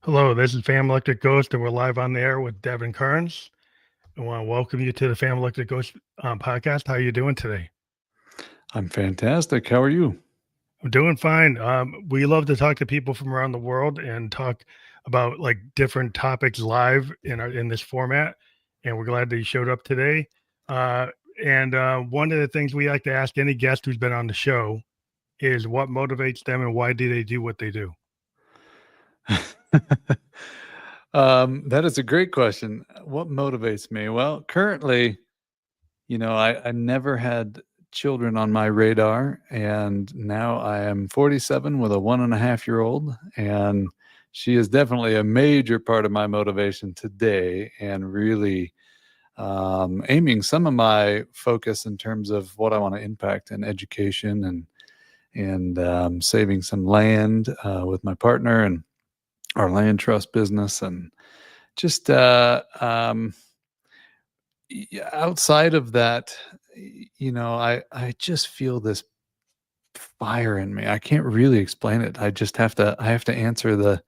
Hello, this is Fam Electric Ghost, and we're live on the air with Devon Kerns. I want to welcome you to the Fam Electric Ghost podcast. How are you doing today? I'm fantastic. How are you? I'm doing fine. We love to talk to people from around the world and talk about like different topics live in this format. And we're glad that you showed up today. Uh, and one of the things we like to ask any guest who's been on the show is what motivates them and why do they do what they do? That is a great question. What motivates me? Well, currently, I never had children on my radar, and now I am 47 with a 1.5-year-old, and she is definitely a major part of my motivation today, and really aiming some of my focus in terms of what I want to impact in education and saving some land with my partner and our land trust business, and just outside of that, I just feel this fire in me. I can't really explain it. I have to answer the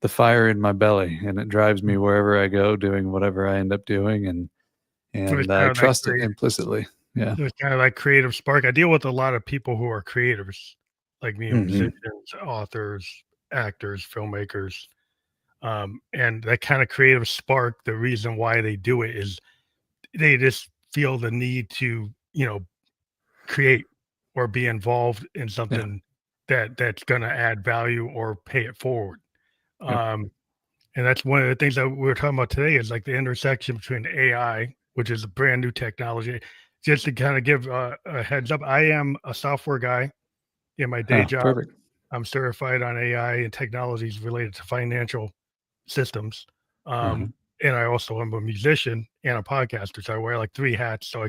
fire in my belly, and it drives me wherever I go, doing whatever I end up doing, and So it's and I kind of like trust it implicitly. Yeah. There's kind of like creative spark. I deal with a lot of people who are creators, like me, Hmm. musicians, authors, actors, filmmakers. And that kind of creative spark, the reason why they do it is they just feel the need to, create or be involved in Yeah. something that's going to add value or pay it forward. Yep. Um, and that's one of the things that we are talking about today is like the intersection between AI, which is a brand new technology. Just to kind of give a heads up, I am a software guy in my day job. Perfect. I'm certified on AI and technologies related to financial systems. Uh-huh. And I also am a musician and a podcaster. So I wear like three hats. I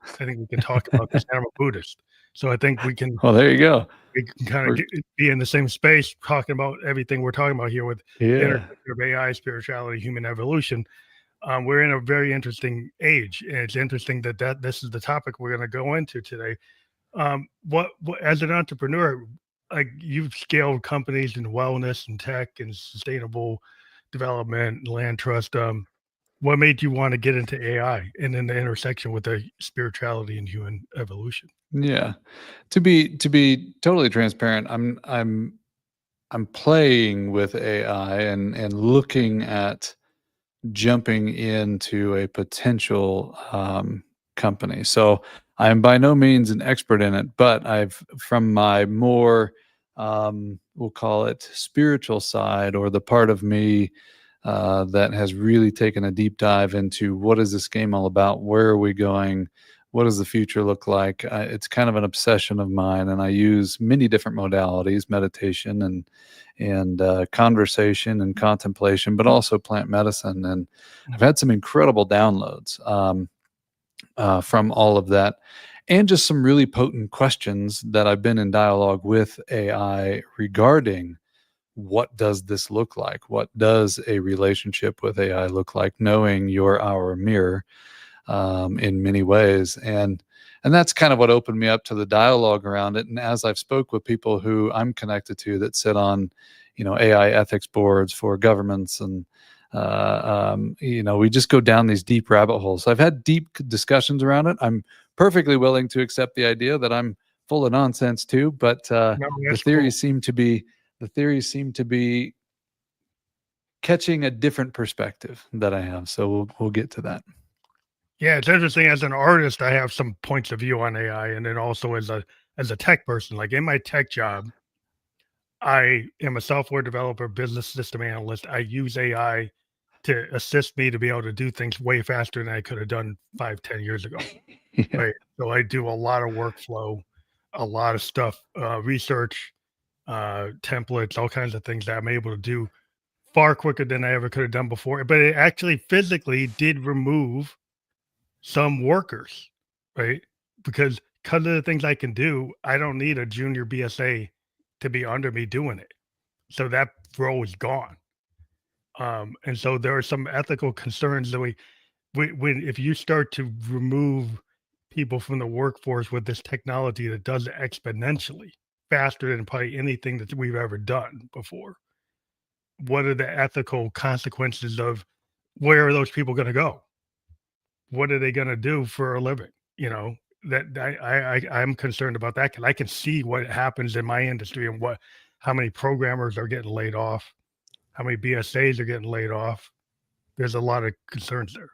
think we can talk about this. And I'm a Buddhist. So I think Well, there you go. we can kind of We're, be in the same space talking about everything we're talking about here with the yeah. intersection of AI, spirituality, human evolution. We're in a very interesting age, and it's interesting that this is the topic we're going to go into today. What as an entrepreneur, like you've scaled companies in wellness and tech and sustainable development, land trust. What made you want to get into AI and then the intersection with the spirituality and human evolution? Yeah. To be totally transparent, I'm playing with AI and looking at jumping into a potential company. So I'm by no means an expert in it, but I've from my more we'll call it spiritual side, or the part of me that has really taken a deep dive into what is this game all about? Where are we going? What does the future look like? It's kind of an obsession of mine, and I use many different modalities: meditation and conversation and contemplation, but also plant medicine. And I've had some incredible downloads from all of that, and just some really potent questions that I've been in dialogue with AI regarding what does this look like? What does a relationship with AI look like? Knowing you're our mirror in many ways, and that's kind of what opened me up to the dialogue around it. And as I've spoke with people who I'm connected to that sit on, AI ethics boards for governments, and we just go down these deep rabbit holes. So I've had deep discussions around it. I'm perfectly willing to accept the idea that I'm full of nonsense too, but No, the that's cool. theories seem to be the theories seem to be catching a different perspective that I have. So we'll get to that. Yeah, it's interesting. As an artist, I have some points of view on AI, and then also as a tech person, like in my tech job, I am a software developer, business system analyst. I use AI to assist me to be able to do things way faster than I could have done 5, 10 years ago. Yeah. Right. So I do a lot of workflow, a lot of stuff, research, templates, all kinds of things that I'm able to do far quicker than I ever could have done before. But it actually physically did remove some workers, right? Because of the things I can do, I don't need a junior BSA to be under me doing it. So that role is gone. And so there are some ethical concerns that when if you start to remove people from the workforce with this technology that does it exponentially faster than probably anything that we've ever done before, what are the ethical consequences of where are those people going to go? What are they going to do for a living? You know, that I'm concerned about that because I can see what happens in my industry and how many programmers are getting laid off, how many BSAs are getting laid off. There's a lot of concerns there.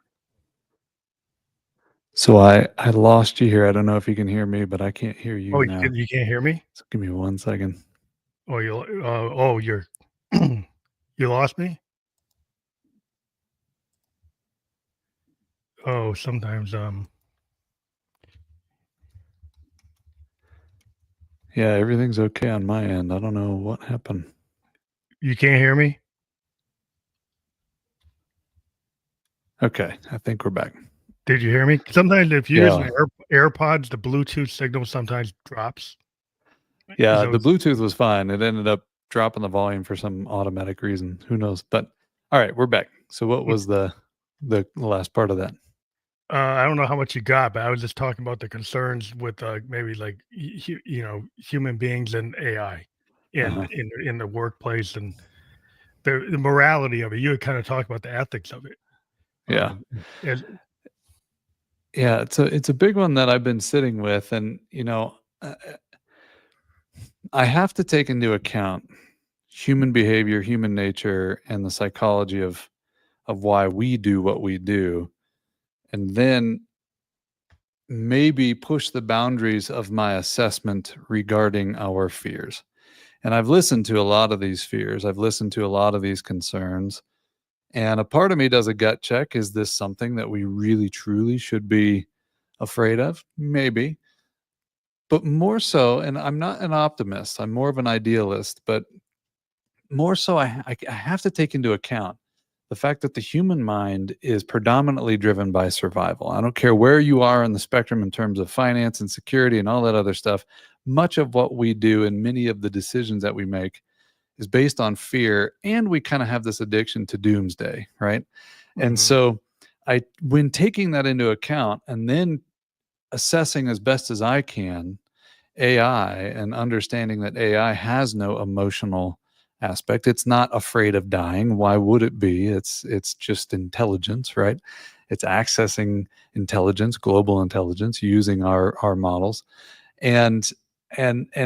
So I lost you here. I don't know if you can hear me, but I can't hear you Oh, now. you can't hear me? So give me 1 second. Oh, you're you lost me? Oh, sometimes Yeah, everything's okay on my end. I don't know what happened. you can't hear me? Okay, I think we're back. Did you hear me? Sometimes if you're using Yeah. AirPods, the Bluetooth signal sometimes drops. Yeah, So the Bluetooth was fine. It ended up dropping the volume for some automatic reason. Who knows? But all right, we're back. So what was the last part of that? I don't know how much you got, but I was just talking about the concerns with maybe like human beings and AI Uh-huh. in the workplace and the morality of it. You had kind of talked about the ethics of it. Yeah. Um, as, Yeah, it's a big one that I've been sitting with, and I have to take into account human behavior, human nature, and the psychology of why we do what we do, and then maybe push the boundaries of my assessment regarding our fears. And I've listened to a lot of these fears. I've listened to a lot of these concerns. And a part of me does a gut check. Is this something that we really, truly should be afraid of? Maybe. But more so, and I'm not an optimist, I'm more of an idealist, but more so, I have to take into account the fact that the human mind is predominantly driven by survival. I don't care where you are on the spectrum in terms of finance and security and all that other stuff. Much of what we do and many of the decisions that we make is based on fear, and we kind of have this addiction to doomsday, right? And mhm, so when taking that into account and then assessing as best as I can AI and understanding that AI has no emotional aspect. It's not afraid of dying. Why would it be? It's just intelligence, right? It's accessing intelligence, global intelligence, using our models. And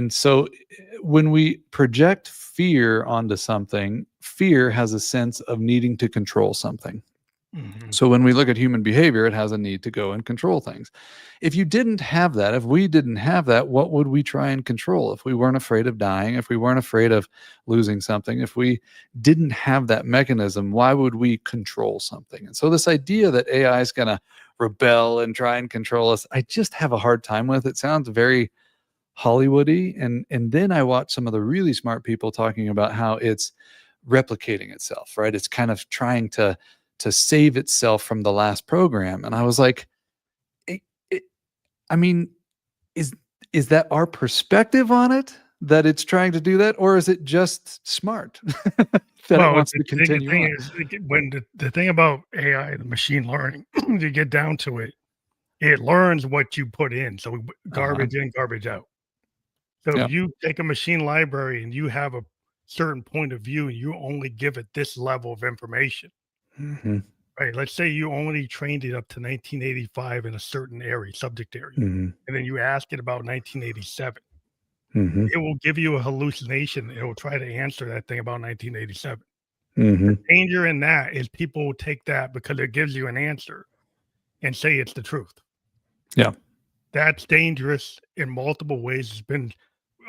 so when we project fear onto something, fear has a sense of needing to control something. mhm, So when we look at human behavior, it has a need to go and control things. If you didn't have that, if we didn't have that, what would we try and control? If we weren't afraid of dying, if we weren't afraid of losing something, if we didn't have that mechanism, why would we control something? And so this idea that AI is going to rebel and try and control us, I just have a hard time with. It sounds very Hollywoody. And then I watch some of the really smart people talking about how it's replicating itself, right? It's kind of trying to save itself from the last program. And I was like, it, it, I mean, is is that our perspective on it that it's trying to do that, or is it just smart that it well, wants the to continue thing on? is, when the thing about AI, the machine learning, to get down to it, it learns what you put in. So Uh-huh. garbage in, garbage out. So if Yeah. you take a machine library and you have a certain point of view and you only give it this level of information, Hmm. right? Let's say you only trained it up to 1985 in a certain area, subject area, Hmm. and then you ask it about 1987. Hmm. It will give you a hallucination. It will try to answer that thing about 1987. The Hmm. danger in that is people will take that because it gives you an answer and say it's the truth. Yeah. That's dangerous in multiple ways. It's been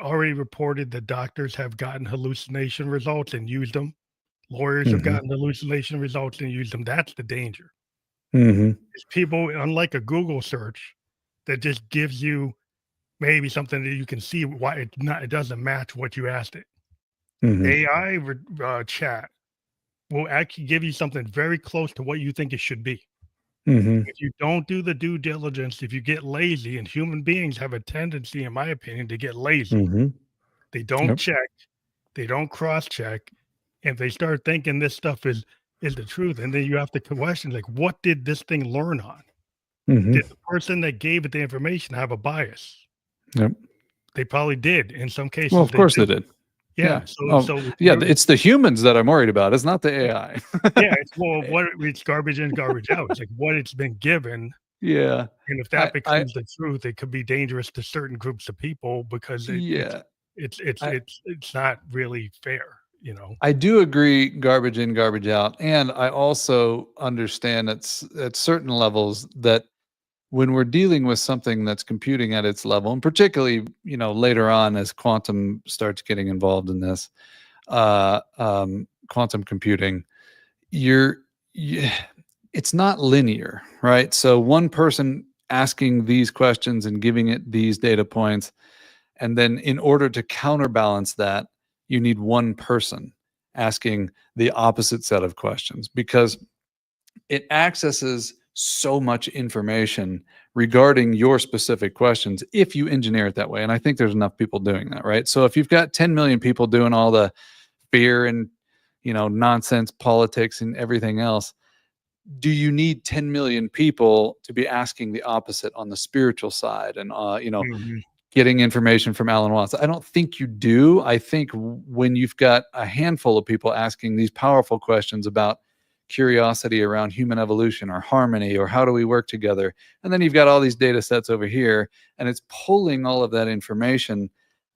already reported that doctors have gotten hallucination results and used them. Lawyers have Hmm. gotten hallucination results and used them. That's the danger. Hmm. Is people, unlike a Google search that just gives you maybe something that you can see why it doesn't match what you asked it. Hmm. AI chat will actually give you something very close to what you think it should be. Hmm. If you don't do the due diligence, if you get lazy, and human beings have a tendency, in my opinion, to get lazy. Hmm. They don't Yep. check, they don't cross check, and they start thinking this stuff is the truth, and then you have to question, like, what did this thing learn on? Hmm. Did the person that gave it the information have a bias? Yep. They probably did. In some Well, cases, of they course they didn't. did. Yeah. Yeah. So Yeah. It's the humans that I'm worried about. It's not the AI. yeah, it's well, what it's garbage in, garbage out. It's like what it's been given, Yeah. and if I, that I, becomes the truth, it could be dangerous to certain groups of people because yeah. I, it's not really fair, you know? I do agree garbage in, garbage out. And I also understand at certain levels that when we're dealing with something that's computing at its level, and particularly, later on as quantum starts getting involved in this, quantum computing, you're, you, it's not linear, right? So one person asking these questions and giving it these data points, and then in order to counterbalance that, you need one person asking the opposite set of questions because it accesses so much information regarding your specific questions if you engineer it that way. And I think there's enough people doing that, right? So if you've got 10 million people doing all the fear and nonsense politics and everything else, do you need 10 million people to be asking the opposite on the spiritual side and Mhm. getting information from Alan Watts? I don't think you do. I think when you've got a handful of people asking these powerful questions about curiosity around human evolution or harmony or how do we work together, and then you've got all these data sets over here and it's pulling all of that information,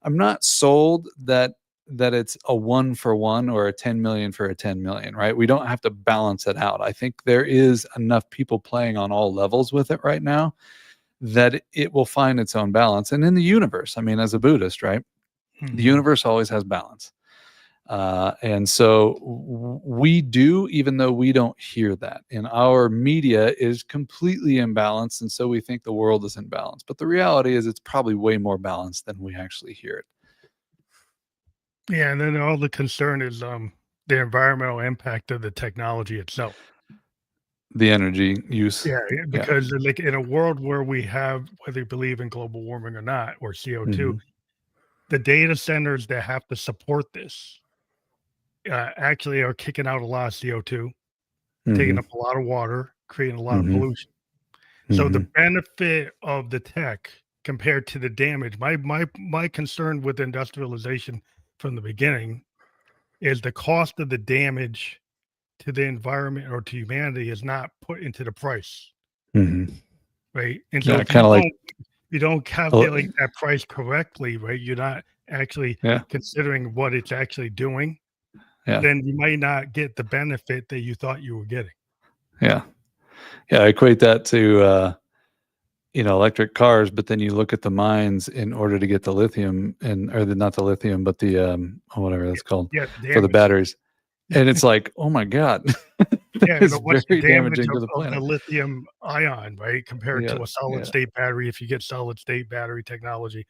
I'm not sold that it's a 1-for-1 or a 10 million for a 10 million, right? We don't have to balance it out. I think there is enough people playing on all levels with it right now that it will find its own balance. And in the universe, I mean, as a Buddhist, right, the Mhm. universe always has balance. And so we do, even though we don't hear that. And our media is completely imbalanced. And so we think the world is in balance. But the reality is it's probably way more balanced than we actually hear it. Yeah, and then all the concern is, the environmental impact of the technology itself. The energy use. Yeah, Yeah. because, like, in a world where we have whether you believe in global warming or not, or CO2, Hmm. the data centers that have to support this, actually are kicking out a lot of CO2, taking Hmm. up a lot of water, creating a lot of Hmm. pollution. So the Hmm. benefit of the tech compared to the damage, my concern with industrialization from the beginning is the cost of the damage to the environment or to humanity is not put into the price, Hmm. right? And so Yeah. if Kind of like, you don't oh, calculate that price correctly, right, you're not actually yeah. considering what it's actually doing, Yeah. then you might not get the benefit that you thought you were getting. Yeah. Yeah. I equate that to, electric cars, but then you look at the mines in order to get the lithium not the lithium, but the, whatever that's called Yeah, the for the damage. batteries. And it's like, oh my God, that Yeah, is but what's the very damage damaging to the of the planet. lithium ion, right, compared Yeah. to a solid Yeah. state battery? If you get solid state battery technology,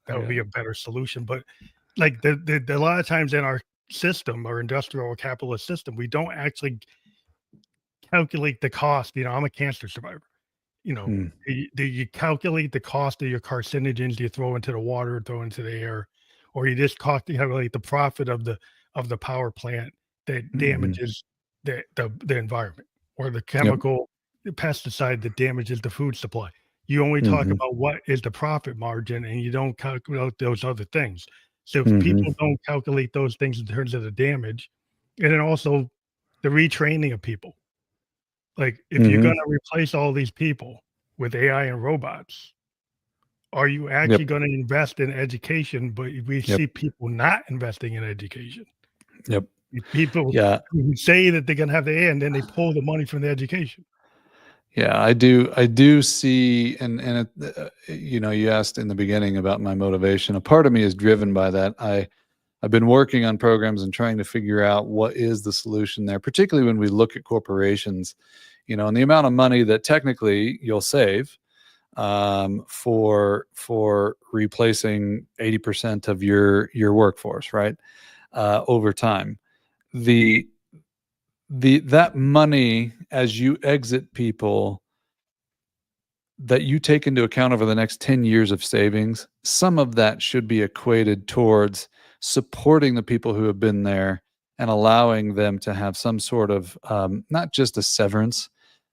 that would Yeah. be a better solution. But like the a lot of times in our system, our industrial or capitalist system, we don't actually calculate the cost. You know, I'm a cancer survivor. You know, Hmm. do you calculate the cost of your carcinogens you throw into the water, throw into the air, or you just calculate the profit of the power plant that Hmm. damages the environment, or the Yep. chemical the pesticide that damages the food supply? You only talk Hmm. about what is the profit margin, and you don't calculate those other things. So if Hmm. people don't calculate those things in terms of the damage, and then also the retraining of people, like, if you're Hmm. gonna replace all these people with AI and robots, are you Yep. actually gonna invest in education? But we Yep. see people not investing in education. Yep. People Yeah. who say that they're gonna have the AI, and then they pull the money from the education. Yeah, I do see, and you asked in the beginning about my motivation. A part of me is driven by that. I've been working on programs and trying to figure out what is the solution there, particularly when we look at corporations, and the amount of money that technically you'll save, for replacing 80% of your workforce, right? Over time, the that money as you exit people that you take into account over the next 10 years of savings, some of that should be equated towards supporting the people who have been there and allowing them to have some sort of, not just a severance,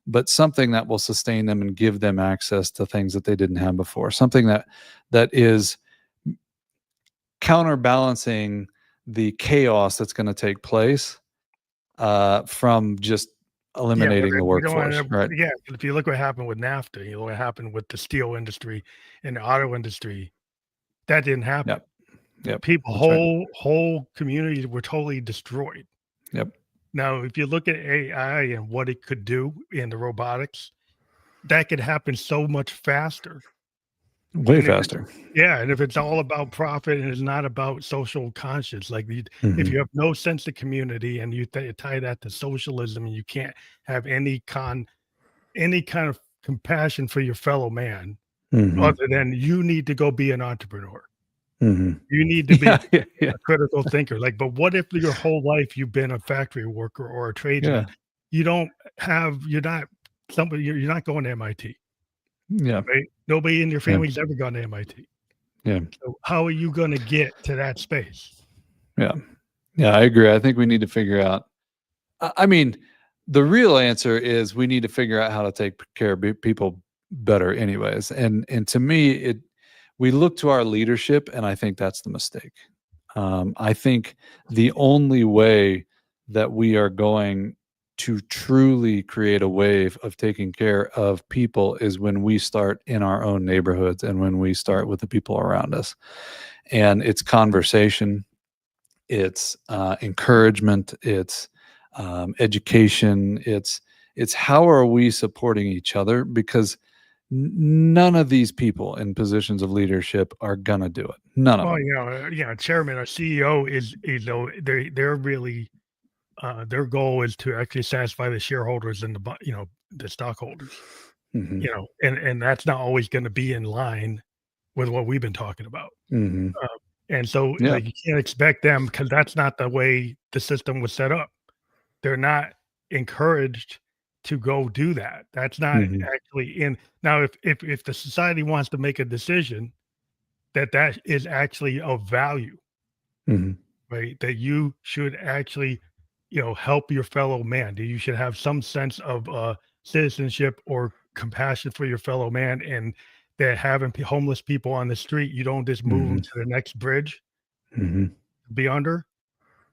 but something that will sustain them and give them access to things that they didn't have before. Something that is counterbalancing the chaos that's going to take place from just Yeah, but eliminating the you don't want workforce, to. right? Yeah, if you look what happened with NAFTA, you know what happened with the steel industry and the auto industry. That didn't happen. Yep. Yep. People, That's right. whole communities were totally destroyed. Yep. Now, if you look at AI and what it could do in the robotics, that could happen so much faster. Way And if it's faster. yeah, and if it's all about profit and it's not about social conscience, like if Mm-hmm. you have no sense of community and you tie that to socialism and you can't have any kind of compassion for your fellow man, Mm-hmm. other than you need to go be an entrepreneur. Mm-hmm. You need to be Yeah. Yeah. Yeah. a critical thinker. Like, but what if your whole life you've been a factory worker or a Yeah. tradesman? You're not you're not going to MIT, Yeah. right? Nobody in your Yeah. family's ever gone to MIT. Yeah. So how are you gonna get to that space? Yeah. Yeah. I agree. I think we need to figure out. I mean, the real answer is we need to figure out how to take care of people better, anyways. And to me, we look to our leadership, and I think that's the mistake. I think the only way that we are going to truly create a wave of taking care of people is when we start in our own neighborhoods and when we start with the people around us. And it's conversation, it's encouragement, it's education, it's how are we supporting each other, because none of these people in positions of leadership are gonna do it. None of Well, them. chairman or CEO is though they're really their goal is to actually satisfy the shareholders and the stockholders. Hmm. And that's not always going to be in line with what we've been talking about. Hmm. Uh, and so, Yeah. like, you can't expect them because that's not the way the system was set up. They're not encouraged to go do that. That's not Hmm. actually in now. If the society wants to make a decision that is actually of value, Hmm. right? That you should actually, help your fellow man. That you should have some sense of citizenship or compassion for your fellow man, and that having homeless people on the street, you don't just move them Hmm. to the next bridge Hmm. to be under,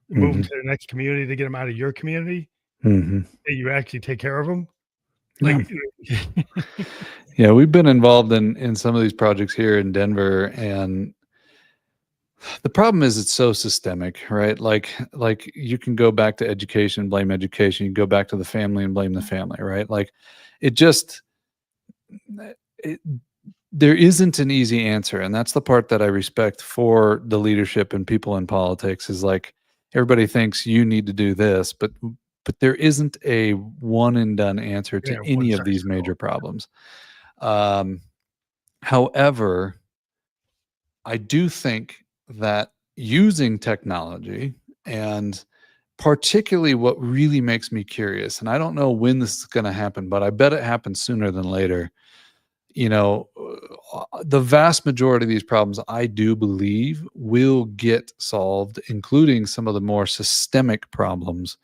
move them Hmm. to the next community to get them out of your community. Hmm. That you actually take care of them. Yeah. Like, Yeah, we've been involved in some of these projects here in Denver, and the problem is it's so systemic, right? Like you can go back to education, blame education. You go back to the family and blame the family, right? Like it just it, there isn't an easy answer, and that's the part that I respect for the leadership and people in politics is like everybody thinks you need to do this, but there isn't a one and done answer to yeah, one any of size these fits all. major problems. Um, However, I do think that using technology, and particularly what really makes me curious, and I don't know when this is going to happen, but I bet it happens sooner than later. The vast majority of these problems, I do believe, will get solved, including some of the more systemic problems,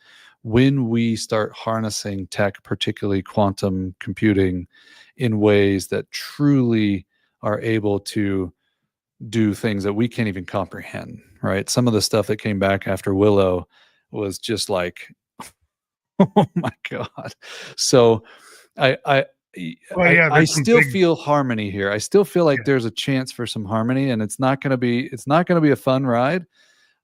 when we start harnessing tech, particularly quantum computing, in ways that truly are able to do things that we can't even comprehend, right? Some of the stuff that came back after Willow was just like, oh my God. So I I Well, yeah, I there's some still big, feel harmony here. I still feel like yeah, there's a chance for some harmony, and it's not gonna be a fun ride.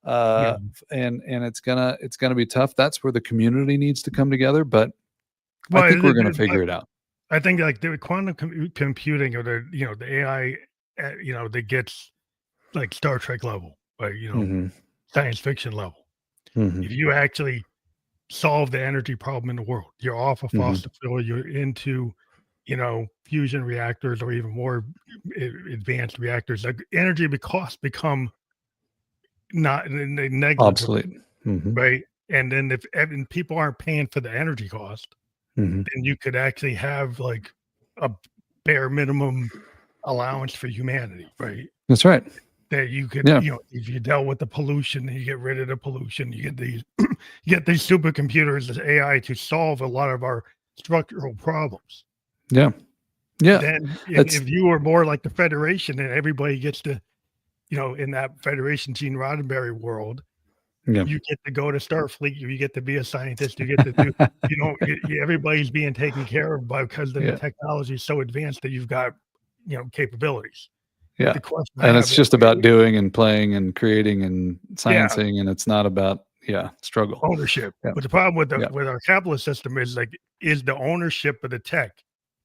yeah. And it's gonna be tough. That's where the community needs to come together, but I Well, think we're gonna figure it out. I think like the quantum computing or the AI, that gets like Star Trek level, like Mhm. science fiction level. Mhm. If you actually solve the energy problem in the world, you're off of Mhm. fossil fuel, you're into fusion reactors or even more advanced reactors. Like energy costs become not negligible, Obsolete. Mhm. right? And then if and people aren't paying for the energy cost, Mhm. then you could actually have like a bare minimum allowance for humanity, right? That's right. That you could, Yeah. if you dealt with the pollution, you get rid of the pollution, you get these you get these supercomputers, this AI to solve a lot of our structural problems. Yeah. Yeah. Then That's if you were more like the Federation and everybody gets to, in that Federation Gene Roddenberry world, Yeah. You get to go to Starfleet, you get to be a scientist, you get to do, everybody's being taken care of because the Yeah. technology is so advanced that you've got, capabilities. Yeah. The question I And have it's is, just about doing and playing and creating and yeah, sciencing, and it's not about, struggle. ownership. Yeah. But the problem with Yeah. our capitalist system is like, is the ownership of the tech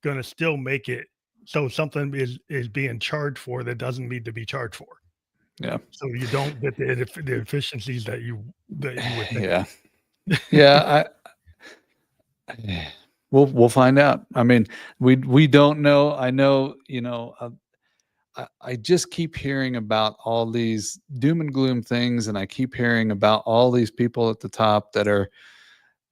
gonna still make it so something is being charged for that doesn't need to be charged for? Yeah. So you don't get the efficiencies that you would think. Yeah. Yeah. We'll find out. I mean, we don't know. I know, I just keep hearing about all these doom and gloom things, and I keep hearing about all these people at the top that are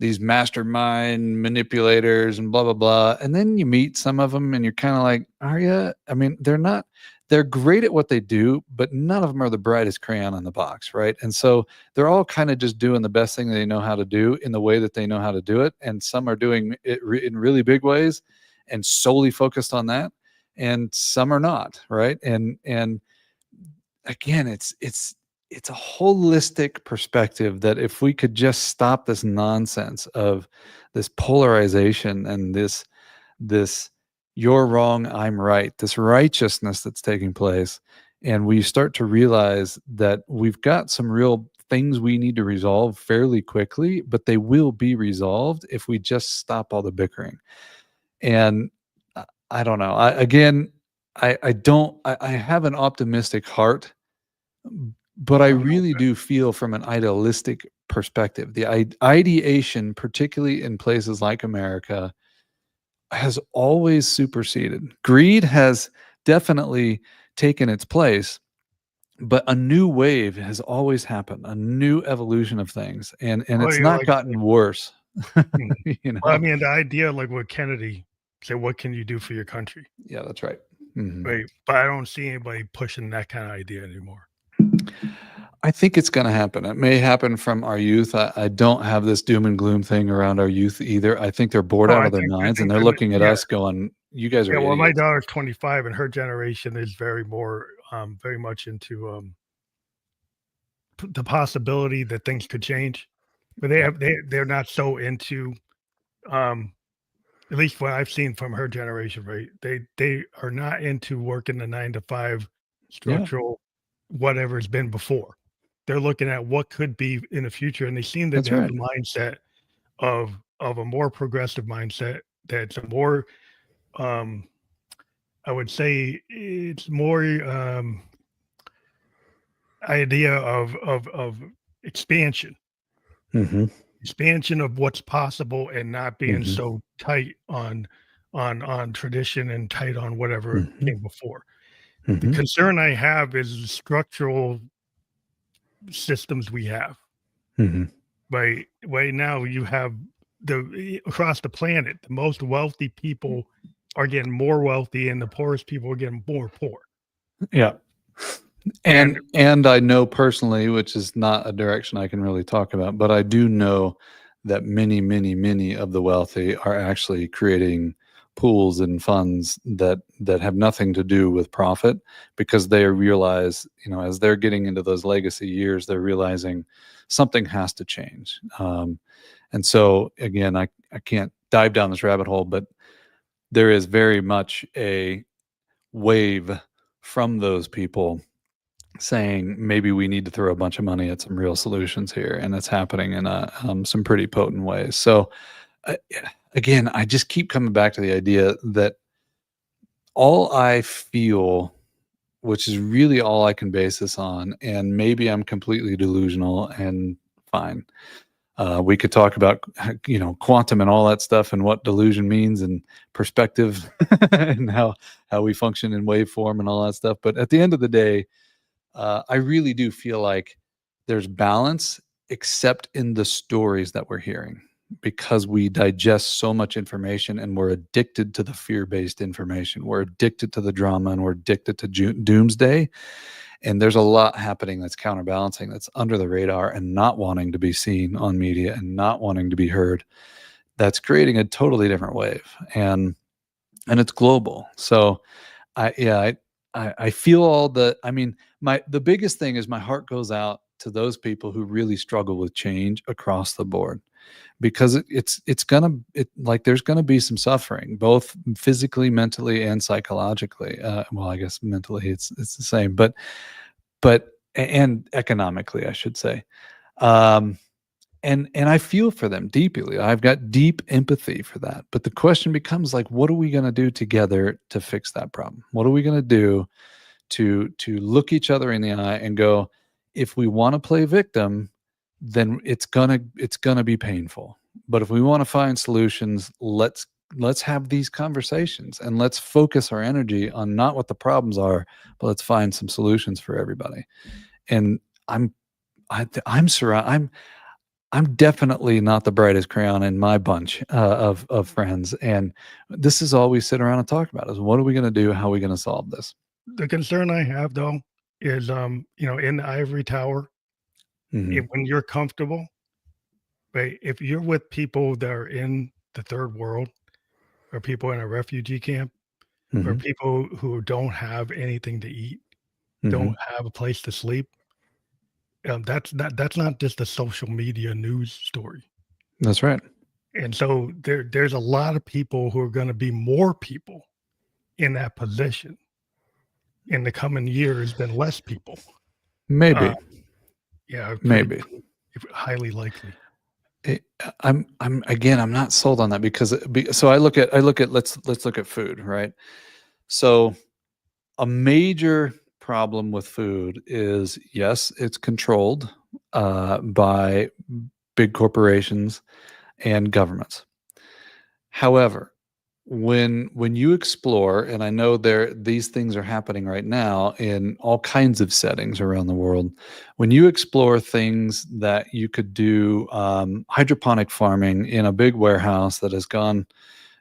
these mastermind manipulators and blah blah blah. And then you meet some of them, and you're kind of like, are you? I mean, they're not. They're great at what they do, but none of them are the brightest crayon on the box, right? And so they're all kind of just doing the best thing they know how to do in the way that they know how to do it. And some are doing it in really big ways and solely focused on that, and some are not, right? And again, it's a holistic perspective that if we could just stop this nonsense of this polarization and this you're wrong, I'm right, this righteousness that's taking place, and we start to realize that we've got some real things we need to resolve fairly quickly, but they will be resolved if we just stop all the bickering. And I don't know. I don't. I have an optimistic heart, but I I don't know. really do feel from an idealistic perspective, the ideation, particularly in places like America, has always superseded. Greed has definitely taken its place, but a new wave has always happened, a new evolution of things, and Well, it's you're not like, gotten worse. mhm. you Well, I know? mean, the idea, like with Kennedy, say, "What can you do for your country?" Yeah, that's right. Mhm. Right, but I don't see anybody pushing that kinda idea anymore. I think it's going to happen. It may happen from our youth. I don't have this doom and gloom thing around our youth either. I think they're bored Oh, out of their minds and they're that looking at yeah, us going, "You guys are yeah, well, my idiots." daughter's 25, and her generation is very much into, p the possibility that things could change, but Yeah. they're not so into, um at least what I've seen from her generation, right? They are not into working the 9 to 5 Yeah. structural whatever's been before. They're looking at what could be in the future, and they seem to That's have right. the mindset of a more progressive mindset that's a more, um, I would say it's more, idea of expansion. Mhm. Expansion of what's possible and not being Mhm. so tight on tradition and tight on whatever Mhm. came before. The Mhm. concern I have is the structural systems we have. Mhm. Right now, you have across the planet, the most wealthy people are getting more wealthy, and the poorest people are getting more poor. Yeah. And And I know personally, which is not a direction I can really talk about, but I do know that many, many, many of the wealthy are actually creating pools and funds that have nothing to do with profit because they realize, as they're getting into those legacy years, they're realizing something has to change. And so again, I can't dive down this rabbit hole, but there is very much a wave from those people saying maybe we need to throw a bunch of money at some real solutions here, and it's happening in some pretty potent ways. So uh, again, I just keep coming back to the idea that all I feel, which is really all I can base this on, and maybe I'm completely delusional, and fine. We could talk about quantum and all that stuff and what delusion means and perspective and how we function in waveform and all that stuff. But at the end of the day, I really do feel like there's balance, except in the stories that we're hearing, because we digest so much information and we're addicted to the fear based information. We're addicted to the drama and we're addicted to doomsday. And there's a lot happening that's counterbalancing, that's under the radar and not wanting to be seen on media and not wanting to be heard. That's creating a totally different wave. And it's global. So I yeah, I feel all the I mean, the biggest thing is my heart goes out to those people who really struggle with change across the board, because it's gonna like there's gonna be some suffering, both physically, mentally, and psychologically. Well, I guess mentally it's the same, but and economically, I should say. Um, and I feel for them deeply. I've got deep empathy for that. But the question becomes, like, what are we going to do together to fix that problem? What are we going to do to look each other in the eye and go, if we want to play victim, then it's gonna be painful. But if we want to find solutions, let's have these conversations and let's focus our energy on not what the problems are, but let's find some solutions for everybody. And I'm I'm surrounded. I'm definitely not the brightest crayon in my bunch of friends, and this is all we sit around and talk about: is what are we going to do? How are we going to solve this? The concern I have though is, in the ivory tower, Hmm. when you're comfortable, right? If you're with people that are in the third world, or people in a refugee camp, or Hmm. people who don't have anything to eat, Hmm. don't have a place to sleep, that's not just a social media news story. That's right. And so there's a lot of people who are going to be more people in that position in the coming years than less people. Uh, Maybe, yeah, maybe. highly likely. It, I'm again, I'm not sold on that because so I look at let's look at food, right? So a major problem with food is, yes, it's controlled by big corporations and governments. However, when you explore, and I know these things are happening right now in all kinds of settings around the world, when you explore things that you could do, hydroponic farming in a big warehouse that has gone,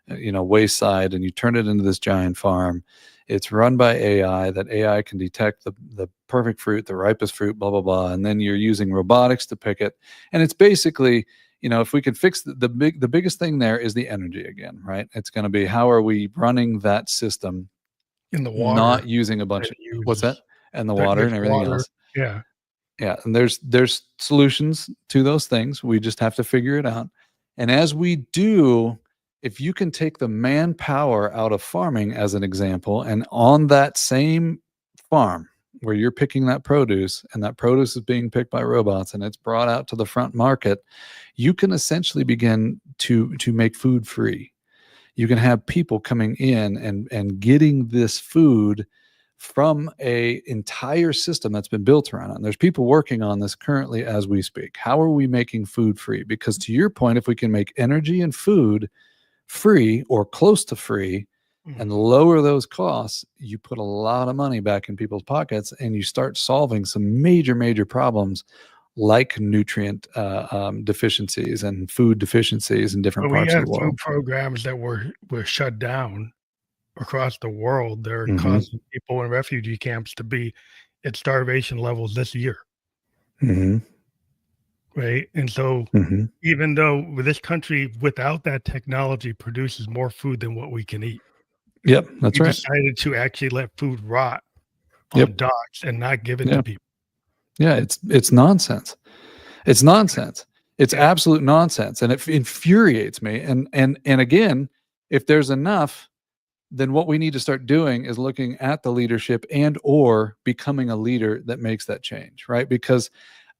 wayside, and you turn it into this giant farm. It's run by AI. That AI can detect the perfect fruit, the ripest fruit, blah blah blah, and then you're using robotics to pick it. And it's basically, if we could fix the biggest thing there is the energy again, right? It's going to be, how are we running that system, In the water not using a that bunch of, it what's that, uses, and the water there's and everything water. else. Yeah, Yeah, and there's solutions to those things. We just have to figure it out. And as we do, if you can take the manpower out of farming as an example, and on that same farm where you're picking that produce, and that produce is being picked by robots and it's brought out to the front market, you can essentially begin to make food free. You can have people coming in and getting this food from a entire system that's been built around it. And there's people working on this currently as we speak. How are we making food free? Because to your point, if we can make energy and food free or close to free and mhm. lower those costs, you put a lot of money back in people's pockets, and you start solving some major, major problems like nutrient deficiencies and food deficiencies in different But we parts of had the food world. programs that were shut down across the world. They're Hmm. causing people in refugee camps to be at starvation levels this year, Hmm. right? And so, Hmm. even though this country, without that technology, produces more food than what we can eat, Yep, that's we right. decided to actually let food rot Yep. on docks and not give it to Yeah. people. Yeah. It's nonsense. It's nonsense. It's Yeah, absolute nonsense, and it infuriates me. And again, if there's enough, then what we need to start doing is looking at the leadership and or becoming a leader that makes that change, right? Because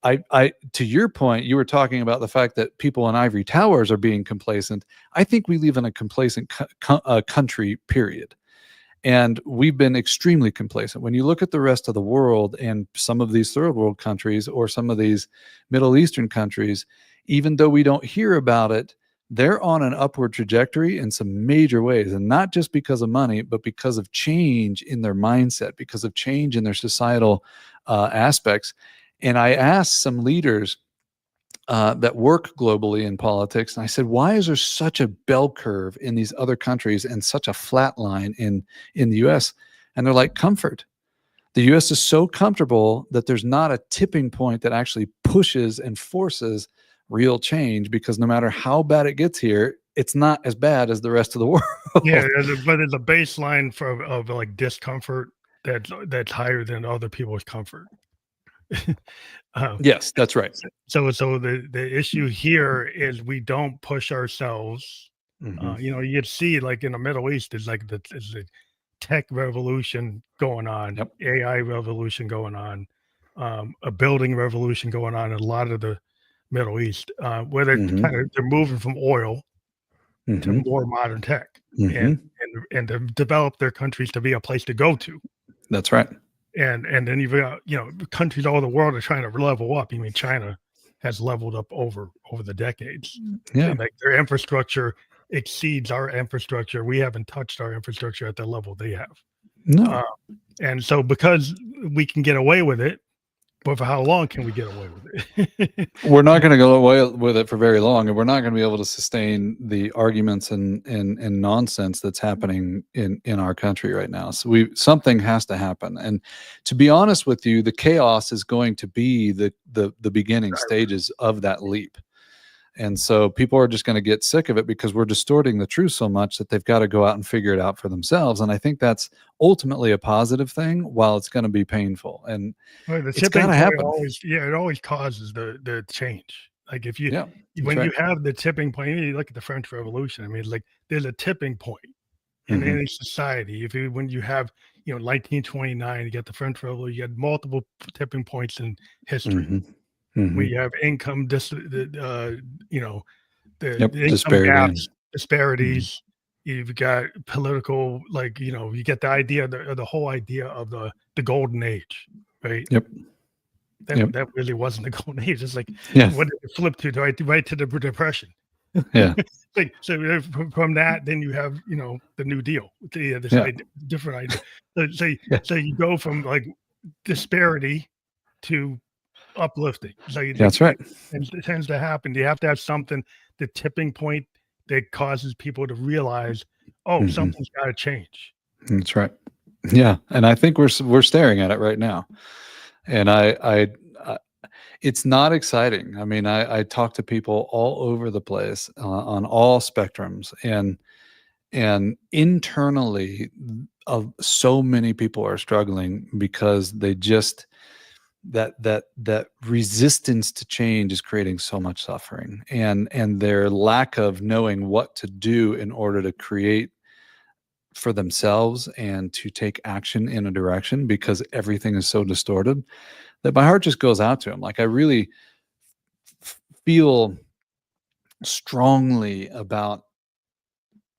I to your point, you were talking about the fact that people in ivory towers are being complacent. I think we live in a complacent country, period. And we've been extremely complacent. When you look at the rest of the world and some of these third world countries or some of these Middle Eastern countries, even though we don't hear about it, they're on an upward trajectory in some major ways. And not just because of money, but because of change in their mindset, because of change in their societal aspects. And I asked some leaders that work globally in politics. And I said, why is there such a bell curve in these other countries and such a flat line in the US? And they're like, comfort. The US is so comfortable that there's not a tipping point that actually pushes and forces real change, because no matter how bad it gets here, it's not as bad as the rest of the yeah, world. but there's a baseline of like discomfort that's higher than other people's comfort. um, Yes, that's right. so the issue here is we don't push ourselves. Hmm. You'd see like in the Middle East is like is the tech revolution going on, Yep. AI revolution going on, a building revolution going on in a lot of the Middle East, where Hmm. they're moving from oil to Hmm. more modern tech and Hmm. to develop their countries to be a place to go to. That's right. And then you've got, countries all over the world are trying to level up. I mean, China has leveled up over the decades. Yeah. And like their infrastructure exceeds our infrastructure. We haven't touched our infrastructure at the level they have. No. Uh, and so because we can get away with it, but for how long can we get away with it? We're not going to go away with it for very long, and we're not going to be able to sustain the arguments and nonsense that's happening in our country right now. So something has to happen. And to be honest with you, the chaos is going to be the beginning stages of that leap. And so people are just going to get sick of it because we're distorting the truth so much that they've got to go out and figure it out for themselves. And I think that's ultimately a positive thing, while it's going to be painful. And Well, the it's got tipping to point happen. it always causes the change. Like if you Yeah, that's when right. you have the tipping point, you look at the French Revolution. I mean, like there's a tipping point in Hmm. any society. If you when you have 1929, you got the French Revolution, you had multiple tipping points in history. Hmm. Hmm. We have income you know Yep. the income Disparity and gaps, mhm. disparities. You've got political, like you get the idea, the whole idea of the golden age, right? Yep. Yep. That really wasn't the golden age. It's like, Yeah. what did it flip to? Right to the depression. Yeah. Like, so from that, then you have, the New Deal, this Yeah. idea, different idea. So Yeah. so you go from like disparity to uplifting. So you like That's right. it tends to happen. You have to have something, the tipping point that causes people to realize, oh, Hmm. something's got to change. That's right. Yeah. And I think we're staring at it right now. And I it's not exciting. I mean, I talk to people all over the place, on all spectrums, and internally, so many people are struggling because they just that resistance to change is creating so much suffering, and their lack of knowing what to do in order to create for themselves and to take action in a direction, because everything is so distorted, that my heart just goes out to them. Like, I really feel strongly about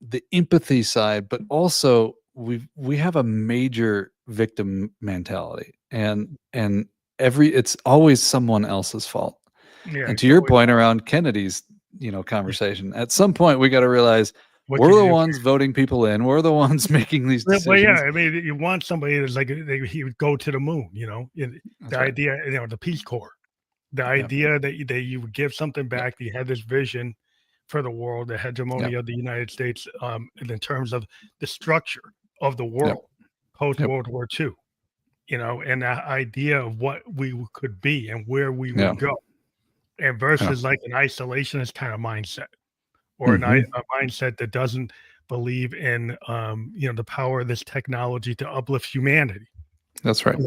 the empathy side, but also we have a major victim mentality, and it's always someone else's fault. Yeah, And to it's your always point around Kennedy's, yeah. conversation, at some point we got to realize What we're did you the do? ones voting people in. We're the ones making these Well, yeah, decisions. I mean, you want somebody that's like he would go to the moon, the That's right. idea, the Peace Corps, the Yep. idea that you would give something Yep. back. You had this vision for the world, the hegemony Yep. of the United States, and in terms of the structure of the Yep. world post Yep. World War II, and the idea of what we could be and where we Yeah. would go, and Yeah. versus like an isolationist kind of mindset, or Hmm. a mindset that doesn't believe in the power of this technology to uplift humanity. That's right.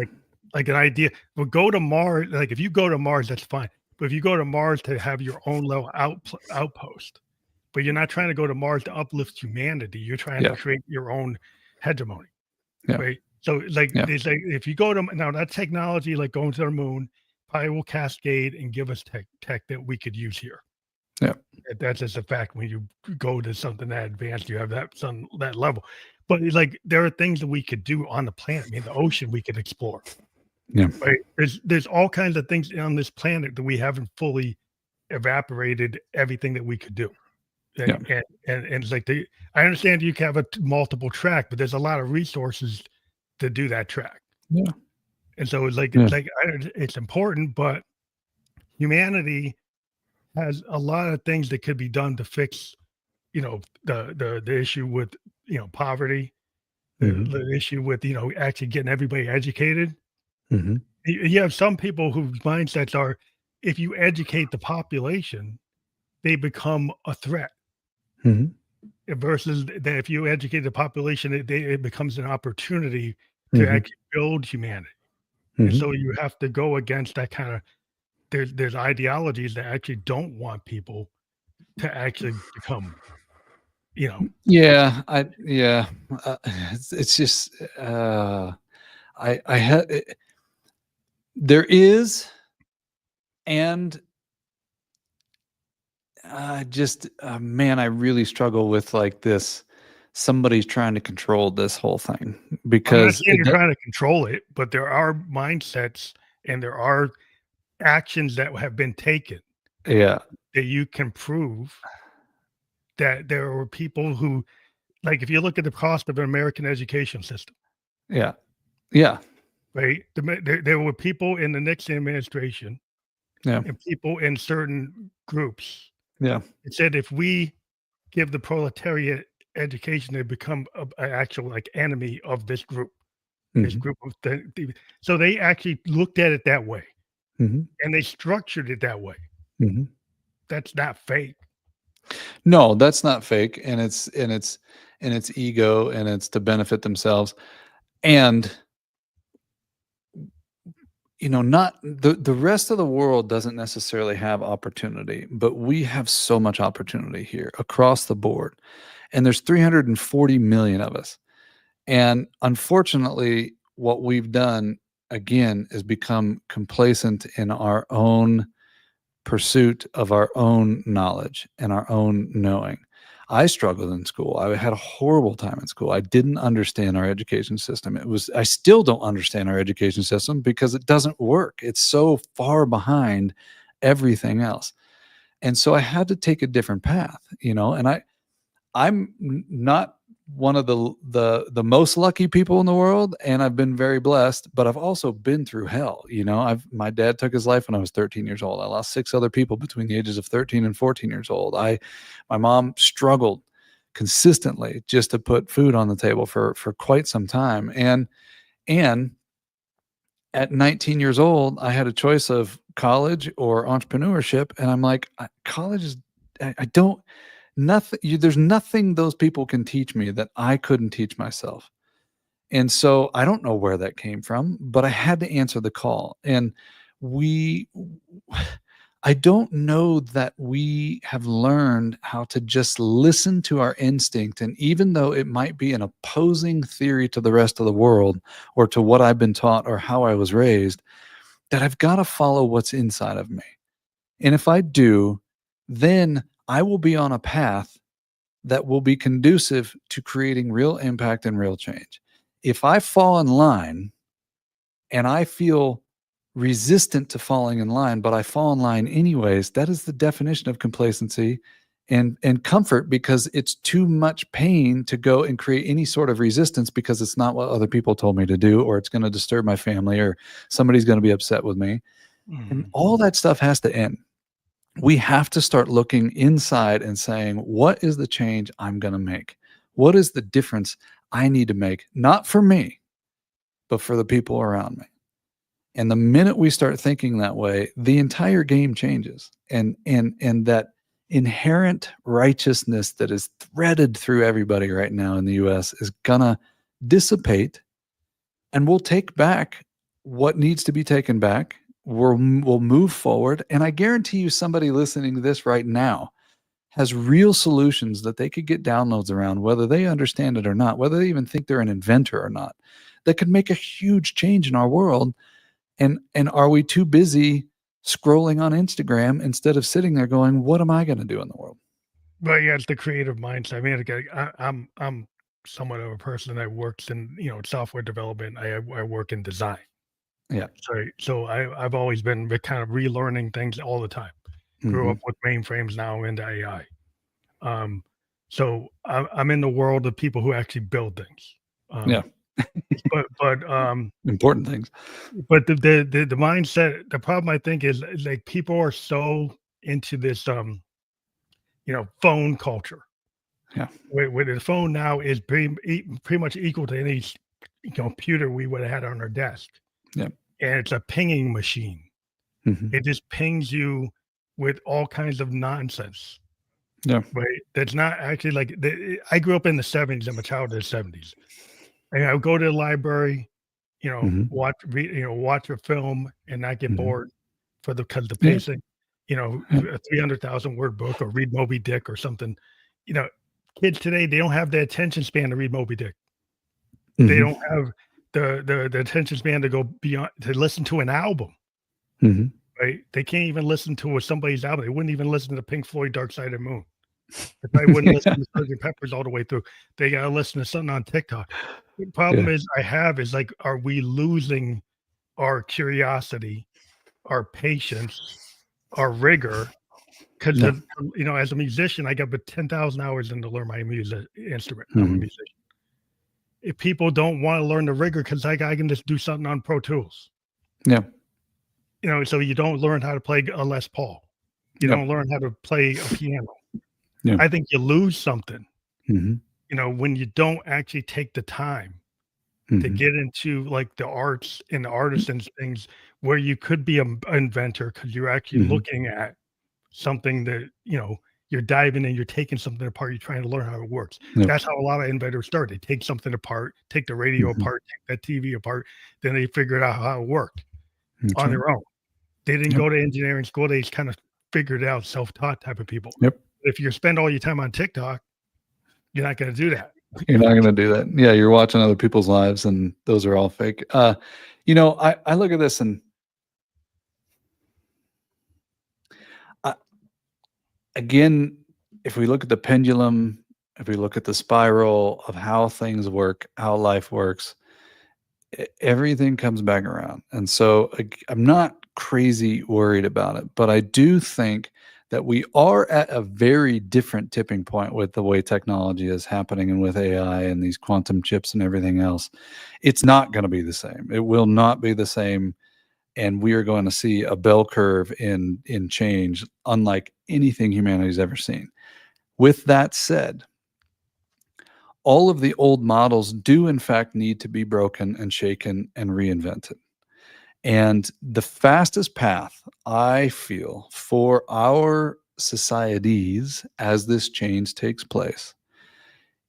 Like an idea, well, go to Mars. Like if you go to Mars, that's fine. But if you go to Mars to have your own little outpost, but you're not trying to go to Mars to uplift humanity, you're trying to Yeah. create your own hegemony, Yeah. right? So like Yeah. there's like if you go to now that technology, like going to the moon, probably will cascade and give us tech that we could use here. Yeah. That's just a fact. When you go to something that advanced, you have that level. But like there are things that we could do on the planet. I mean, the ocean we could explore. Yeah. Right? There's all kinds of things on this planet that we haven't fully evaporated everything that we could do. Yeah. And it's like I understand you can have a multiple track, but there's a lot of resources to do that track. Yeah. And so Yeah. it's important, but humanity has a lot of things that could be done to fix, the issue with, poverty, Hmm. the issue with, actually getting everybody educated. Hmm. You have some people whose mindsets are, if you educate the population, they become a threat, Hmm. versus that if you educate the population, it becomes an opportunity to Hmm. actually build humanity. And Mhm. so you have to go against that kind of there's ideologies that actually don't want people to actually become, you know, Yeah, it's just, I had there is, and just, man, I really struggle with, like, this somebody's trying to control this whole thing I'm not because saying you're trying to control it, but there are mindsets and there are actions that have been taken yeah, that you can prove that there were people who like, if you look at the cost of an American education system, yeah, yeah, right? There were people in the Nixon administration yeah, and people in certain groups yeah, that said if we give the proletariat education, they become a actual, like, enemy of this mhm, group of so they actually looked at it that way, mhm, and they structured it that way. mhm. That's not fake. No, that's not fake, and it's ego, and it's to benefit themselves, and, not the rest of the world doesn't necessarily have opportunity, but we have so much opportunity here across the board, and there's 340,000,000 of us, and unfortunately, what we've done, again, is become complacent in our own pursuit of our own knowledge and our own knowing. I struggled in school. I had a horrible time in school. I didn't understand our education system. I still don't understand our education system because it doesn't work. It's so far behind everything else. And so I had to take a different path, and I'm not one of the most lucky people in the world, and I've been very blessed, but I've also been through hell, my dad took his life when I was 13 years old. I lost 6 other people between the ages of 13 and 14 years old. My mom struggled consistently just to put food on the table for quite some time, and at 19 years old, I had a choice of college or entrepreneurship, and I'm like, college is I don't nothing there's nothing those people can teach me that I couldn't teach myself. And so I don't know where that came from, but I had to answer the call. And we I don't know that we have learned how to just listen to our instinct. And even though it might be an opposing theory to the rest of the world or to what I've been taught or how I was raised, that I've got to follow what's inside of me. And if I do, then I will be on a path that will be conducive to creating real impact and real change. If I fall in line and I feel resistant to falling in line, but I fall in line anyways, that is the definition of complacency and comfort, because it's too much pain to go and create any sort of resistance because it's not what other people told me to do, or it's going to disturb my family, or somebody's going to be upset with me. And Mhm. all that stuff has to end. We have to start looking inside and saying, what is the change I'm going to make? What is the difference I need to make? Not for me, but for the people around me. And the minute we start thinking that way, the entire game changes. And that inherent righteousness that is threaded through everybody right now in the US is gonna dissipate, and we'll take back what needs to be taken back. We'll move forward. And I guarantee you, somebody listening to this right now has real solutions that they could get downloads around, whether they understand it or not, whether they even think they're an inventor or not, that could make a huge change in our world. And are we too busy scrolling on Instagram instead of sitting there going, what am I going to do in the world? But yeah, it's the creative mindset. I mean, again, I'm somewhat of a person that works in, software development. I work in design. Yeah. So I've always been kind of relearning things all the time. Grew Hmm. up with mainframes, now into AI. Um, so I'm in the world of people who actually build things. Yeah. Um, but Important things. the mindset, the problem I think is like people are so into this phone culture Yeah. where the phone now is pretty much equal to any computer we would have had on our desk, Yeah. and it's a pinging machine. Hmm. It just pings you with all kinds of nonsense, Yeah. right? That's not actually I grew up in the 70s. I'm a child of the 70s, and I would go to the library, Mhm. watch a film and not get Mhm. bored because the Yeah. pacing, Yeah. a 300,000 word book or read Moby Dick or something. You know, kids today, they don't have the attention span to read Moby Dick. They Mhm. don't have the attention span to go beyond to listen to an album, Mhm. right? They can't even listen to somebody's album. They wouldn't even listen to Pink Floyd Dark Side of the Moon. They probably wouldn't listen to Sgt. Pepper's all the way through. They gotta listen to something on TikTok. The problem Yeah. is like, are we losing our curiosity, our patience, our rigor? Because Yeah. as a musician, I got but 10,000 hours in to learn my music instrument. I'm a Mhm. musician. If people don't wanna learn the rigor, because I can just do something on Pro Tools, Yeah. so you don't learn how to play a Les Paul. You Yep. don't learn how to play a piano. Yeah. I think you lose something, Mhm. when you don't actually take the time to Mhm. get into, like, the arts and the artisans things where you could be an inventor because you're actually Mhm. looking at something that, you're diving and you're taking something apart, you're trying to learn how it works. Yep. That's how a lot of inventors start. They take something apart, take the radio Mhm. apart, take that TV apart, then they figured out how it worked That's on right. their own. They didn't Yep. go to engineering school, they just kinda figured it out, self-taught type of people. Yep. If you spend all your time on TikTok, you're not gonna do that. You're not gonna do that. Yeah, you're watching other people's lives, and those are all fake. I look at this and I again, if we look at the pendulum, if we look at the spiral of how things work, how life works, everything comes back around. And so I'm not crazy worried about it, but I do think that we are at a very different tipping point with the way technology is happening and with AI and these quantum chips and everything else. It's not going to be the same. It will not be the same, and we are going to see a bell curve in change unlike anything humanity's ever seen. With that said, all of the old models do in fact need to be broken and shaken and reinvented. And the fastest path, I feel, for our societies as this change takes place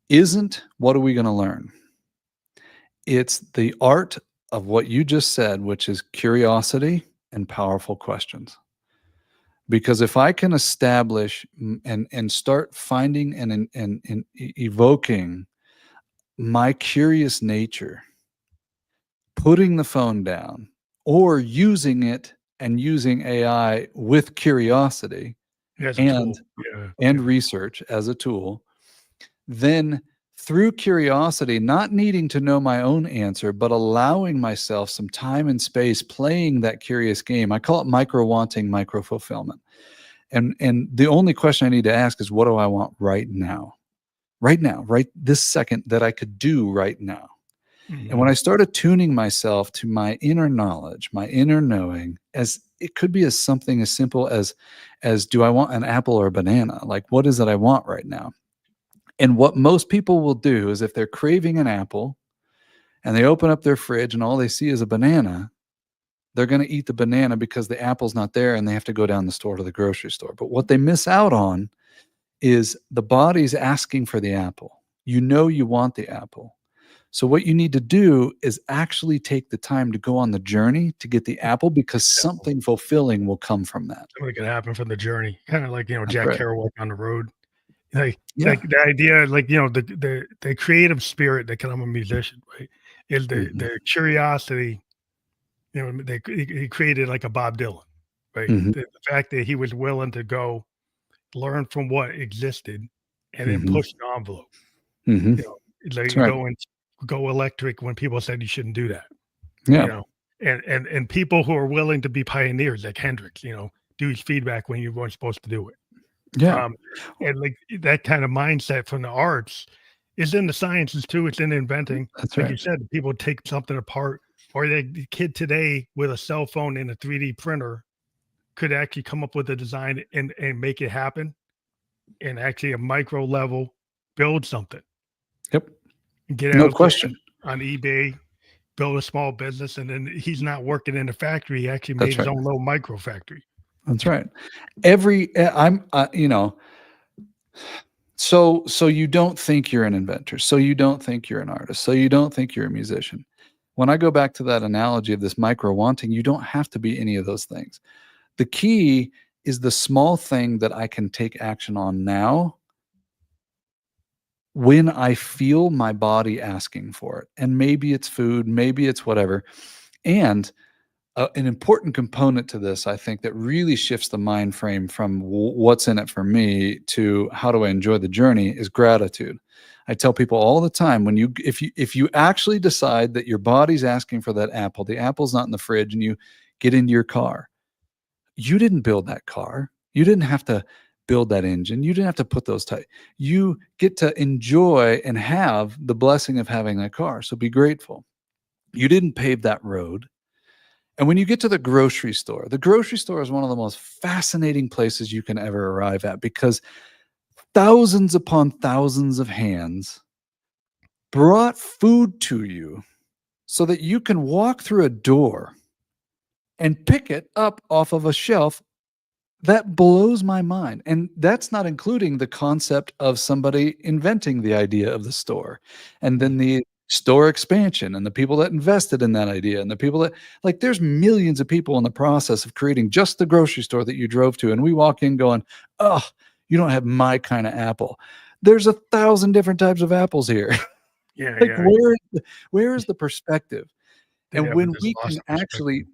isn't what are we going to learn? It's the art of what you just said, which is curiosity and powerful questions. Because if I can establish and start finding and evoking my curious nature, putting the phone down or using it and using AI with curiosity As a and tool. Yeah, and yeah. research as a tool, then through curiosity, not needing to know my own answer, but allowing myself some time and space playing that curious game. I call it micro wanting, micro fulfillment. And the only question I need to ask is, what do I want right now? Right now, right this second, that I could do right now. And when I Mhm. started tuning myself to my inner knowledge, my inner knowing, as it could be as something as simple as do I want an apple or a banana? Like, what is it I want right now? And what most people will do is if they're craving an apple and they open up their fridge and all they see is a banana, they're going to eat the banana because the apple's not there and they have to go down the store to the grocery store. But what they miss out on is the body's asking for the apple. You know you want the apple. So what you need to do is actually take the time to go on the journey to get the apple because Yeah. something fulfilling will come from that. Something could happen from the journey, kinda like, That's Jack right. Kerouac on the road. Like, Yeah. the idea, like, the creative spirit that can I'm a musician, right, is Mhm. the curiosity, he created like a Bob Dylan, right? Mhm. The fact that he was willing to go learn from what existed and then Mhm. push the envelope, Mhm. you know, That's like, right. go electric when people said you shouldn't do that, you Yeah. know? And people who are willing to be pioneers like Hendrix, do his feedback when you weren't supposed to do it. Yeah. Um, and like that kind of mindset from the arts is in the sciences too. It's in inventing. That's Like you right. said, people take something apart, or the kid today with a cell phone and a 3D printer could actually come up with a design and make it happen and actually a micro level build something Yep. and get No out there question. on eBay, build a small business, and then he's not working in a factory. He actually made That's his right. own little micro factory. That's right. So you don't think you're an inventor. So you don't think you're an artist. So you don't think you're a musician. When I go back to that analogy of this micro wanting, you don't have to be any of those things. The key is the small thing that I can take action on now when I feel my body asking for it. And maybe it's food, maybe it's whatever. And an important component to this, I think, that really shifts the mind frame from what's in it for me to how do I enjoy the journey is gratitude. I tell people all the time, when if you actually decide that your body's asking for that apple, the apple's not in the fridge, and you get into your car, you didn't build that car. You didn't have to build that engine. You didn't have to put those you get to enjoy and have the blessing of having that car. So be grateful. You didn't pave that road. And when you get to the grocery store is one of the most fascinating places you can ever arrive at, because thousands upon thousands of hands brought food to you so that you can walk through a door and pick it up off of a shelf. That blows my mind. And that's not including the concept of somebody inventing the idea of the store, and then the store expansion, and the people that invested in that idea, and the people that, like, there's millions of people in the process of creating just the grocery store that you drove to. And we walk in going, oh, you don't have my kind of apple. There's 1,000 different types of apples here. Yeah, Like, yeah. where is the perspective? And Yeah, we when just we lost can the perspective. actually,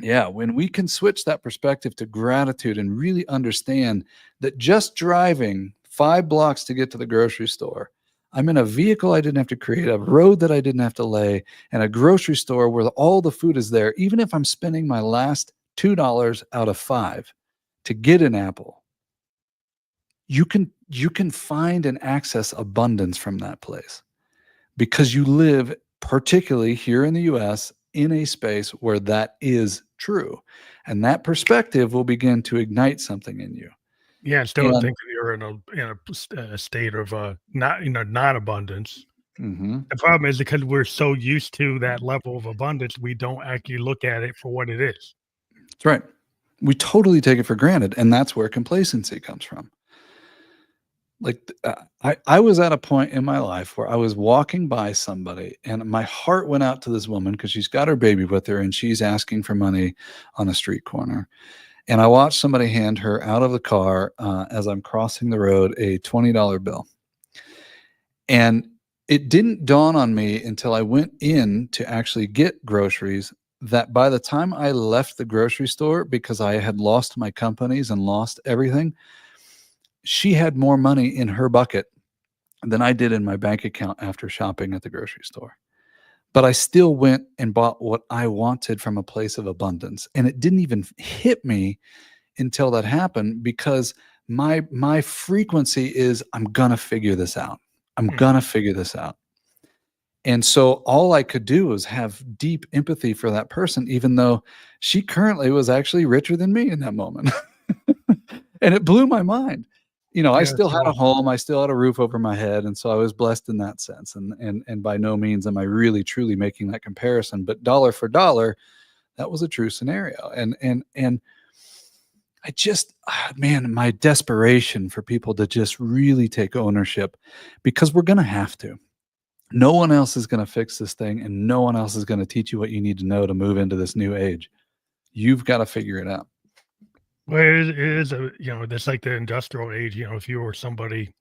yeah, when we can switch that perspective to gratitude and really understand that just driving 5 blocks to get to the grocery store, I'm in a vehicle I didn't have to create, a road that I didn't have to lay, and a grocery store where all the food is there. Even if I'm spending my last $2 out of 5 to get an apple, you can find and access abundance from that place, because you live, particularly here in the US, in a space where that is true. And that perspective will begin to ignite something in you. Yeah, instead of And thinking you're in a state of, not, not abundance. Mhm. The problem is because we're so used to that level of abundance, we don't actually look at it for what it is. That's right. We totally take it for granted, and that's where complacency comes from. Like, I was at a point in my life where I was walking by somebody, and my heart went out to this woman because she's got her baby with her, and she's asking for money on a street corner. And I watched somebody hand her out of the car, as I'm crossing the road, a $20 bill. And it didn't dawn on me until I went in to actually get groceries that by the time I left the grocery store, because I had lost my companies and lost everything, she had more money in her bucket than I did in my bank account after shopping at the grocery store. But I still went and bought what I wanted from a place of abundance. And it didn't even hit me until that happened, because my frequency is, I'm gonna figure this out. I'm Mhm. gonna figure this out. And so all I could do was have deep empathy for that person, even though she currently was actually richer than me in that moment. And it blew my mind. I Yeah, still had a so home, I still had a roof over my head, and so I was blessed in that sense. And by no means am I really truly making that comparison, but dollar for dollar, that was a true scenario. And I just, man, my desperation for people to just really take ownership, because we're going to have to. No one else is going to fix this thing, and no one else is going to teach you what you need to know to move into this new age. You've got to figure it out. well, it is that's like the industrial age. If you were somebody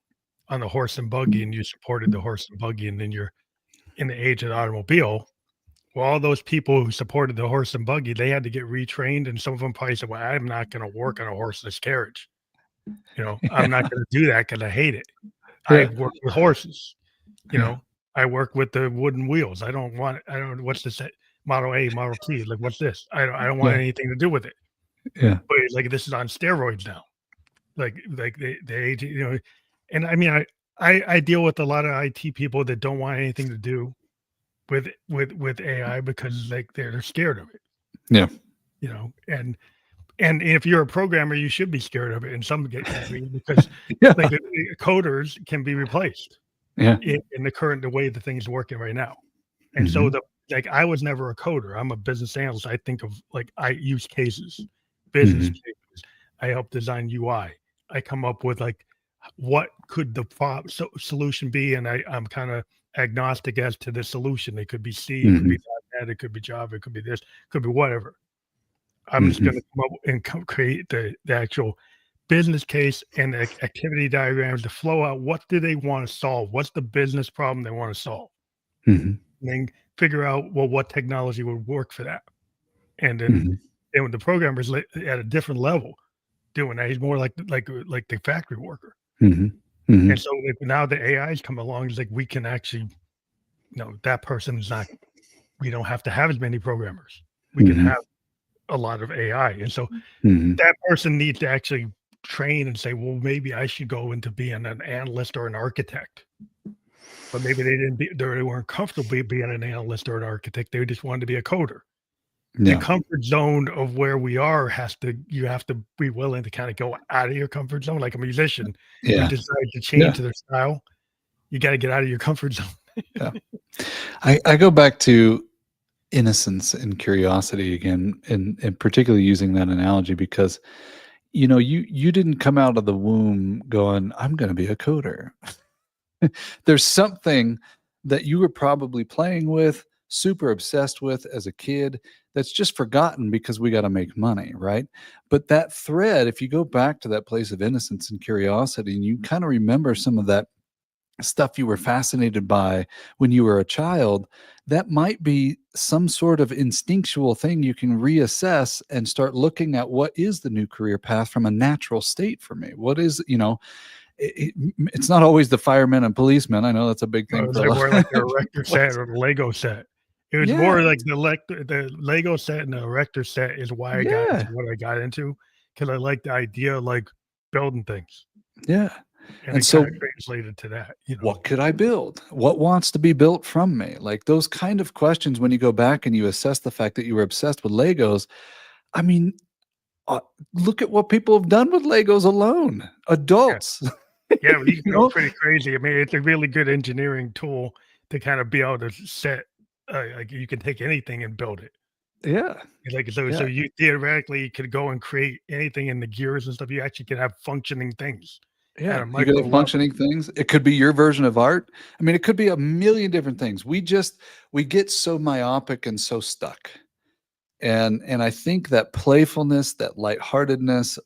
on the horse and buggy and you supported the horse and buggy, and then you're in the age of the automobile, well, all those people who supported the horse and buggy, they had to get retrained, and some of them probably said, "Well, I'm not gonna work on a horseless carriage. I'm not gonna do that because I hate it. Yeah. I've worked with horses, you Yeah. know, I work with the wooden wheels. I don't what's this Model A, Model T, like, what's this? I don't want Yeah. anything to do with it." Yeah. But it's like, this is on steroids now. Like the age, and I mean, I deal with a lot of IT people that don't want anything to do with AI because, like, they're scared of it, Yeah. and if you're a programmer, you should be scared of it in some degree because, Yeah. like, coders can be replaced Yeah. in the way the thing's working right now. And so Mhm. I was never a coder. I'm a business analyst. I think of, like, I use cases, business Mhm. cases. I help design UI. I come up with, like, what could the solution be, and I'm kind of agnostic as to the solution. It could be C, it could be Mhm. .NET, it could be Java, it could be this, could be whatever. I'm just Mhm. gonna come up and create the actual business case and the activity diagrams to flow out what do they wanna solve? What's the business problem they wanna solve? Mhm. And then figure out, well, what technology would work for that. And Mhm. then when the programmer's at a different level doing that, he's more like the factory worker. Mhm. And Mhm. so, like, now the AIs come along, it's like we can actually, that person is not we don't have to have as many programmers. We can Mhm. have a lot of AI. And so Mhm. that person needs to actually train and say, well, maybe I should go into being an analyst or an architect. But maybe they weren't comfortable being an analyst or an architect. They just wanted to be a coder. The Yeah. comfort zone of where we are you have to be willing to kind of go out of your comfort zone, like a musician who Yeah. decides to Yeah. change their style. You got to get out of your comfort zone. Yeah. I go back to innocence and curiosity again, and particularly using that analogy because, you didn't come out of the womb going, "I'm gonna be a coder." There's something that you were probably playing with, super obsessed with as a kid that's just forgotten because we gotta make money, right? But that thread, if you go back to that place of innocence and curiosity, and you kinda remember some of that stuff you were fascinated by when you were a child, that might be some sort of instinctual thing you can reassess and start looking at what is the new career path from a natural state for me. What is, it's not always the firemen and policemen. I know that's a big thing It for was a like lot more like the of erector set or the Lego set. It was Yeah, more like the Lego set and the erector set is why I got into yeah, what I got into because I like the idea of, like, building things, yeah. and And it kinda so translated to that. what could I build? What wants to be built from me? Like those kind of questions when you go back and you assess the fact that you were obsessed with Legos. I mean, Uh, look at what people have done with Legos alone, Yeah. adults, Yeah, well, you you can go know? pretty crazy. I mean, it's a really good engineering tool to kind of be able to set, like, you can take anything and build it. Yeah, It's like, so yeah, you theoretically could go and create anything in the gears and stuff. You actually can have functioning things at yeah, a you could micro have level. functioning things, it could be your version of art, I mean, it could be a million different things, we get so myopic and so stuck, and I think that playfulness, that lightheartedness,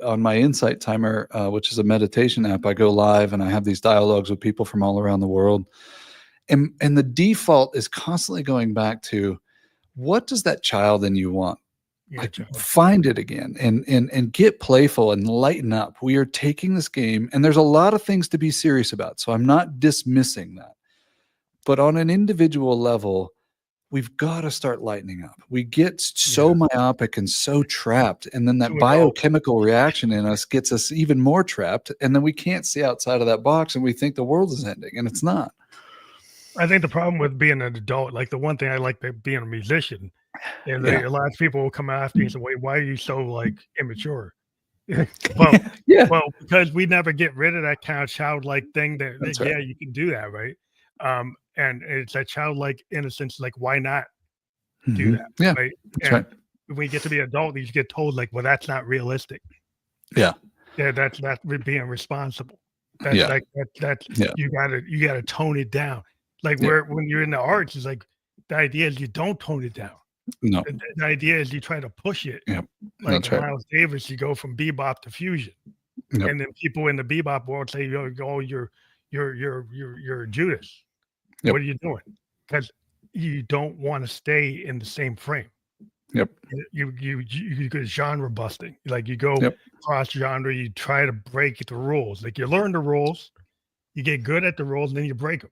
on my Insight Timer, which is a meditation app, I go live and I have these dialogues with people from all around the world, and the default is constantly going back to, what does that child in you want? Yeah, Like, child. find it again and get playful and lighten up. We are taking this game, and there's a lot of things to be serious about, so I'm not dismissing that. But on an individual level, we've gotta start lightening up. We get so Yeah. myopic and so trapped, and then that Too adult. biochemical reaction in us gets us even more trapped, and then we can't see outside of that box, and we think the world is ending, and it's not. I think the problem with being an adult, like, the one thing I like about being a musician, and Yeah. a lot of people will come after you and say, "Wait, why are you so, like, immature?" Well Yeah, because we never get rid of that kind of childlike thing that that's right. yeah, you can do that, right? And it's that childlike innocence, like, why not do Mhm. that, Yeah, right? that's And right. when you get to be adult, you get told, like, "Well, that's not realistic." Yeah, Yeah, that's being responsible. That's yeah, like that's yeah, you gotta tone it down. Like, yep, where when you're in the arts, it's like, the idea is you don't tone it down. no, The idea is you try to push it. yep, Like that's in right. Miles Davis, you go from bebop to fusion. Yep, And then people in the bebop world say, "Oh, you're Judas. yep, What are you doing?" Because you don't wanna stay in the same frame. yep, You go genre busting. Like, you go yep, cross genre, you try to break the rules. Like, you learn the rules, you get good at the rules, and then you break them.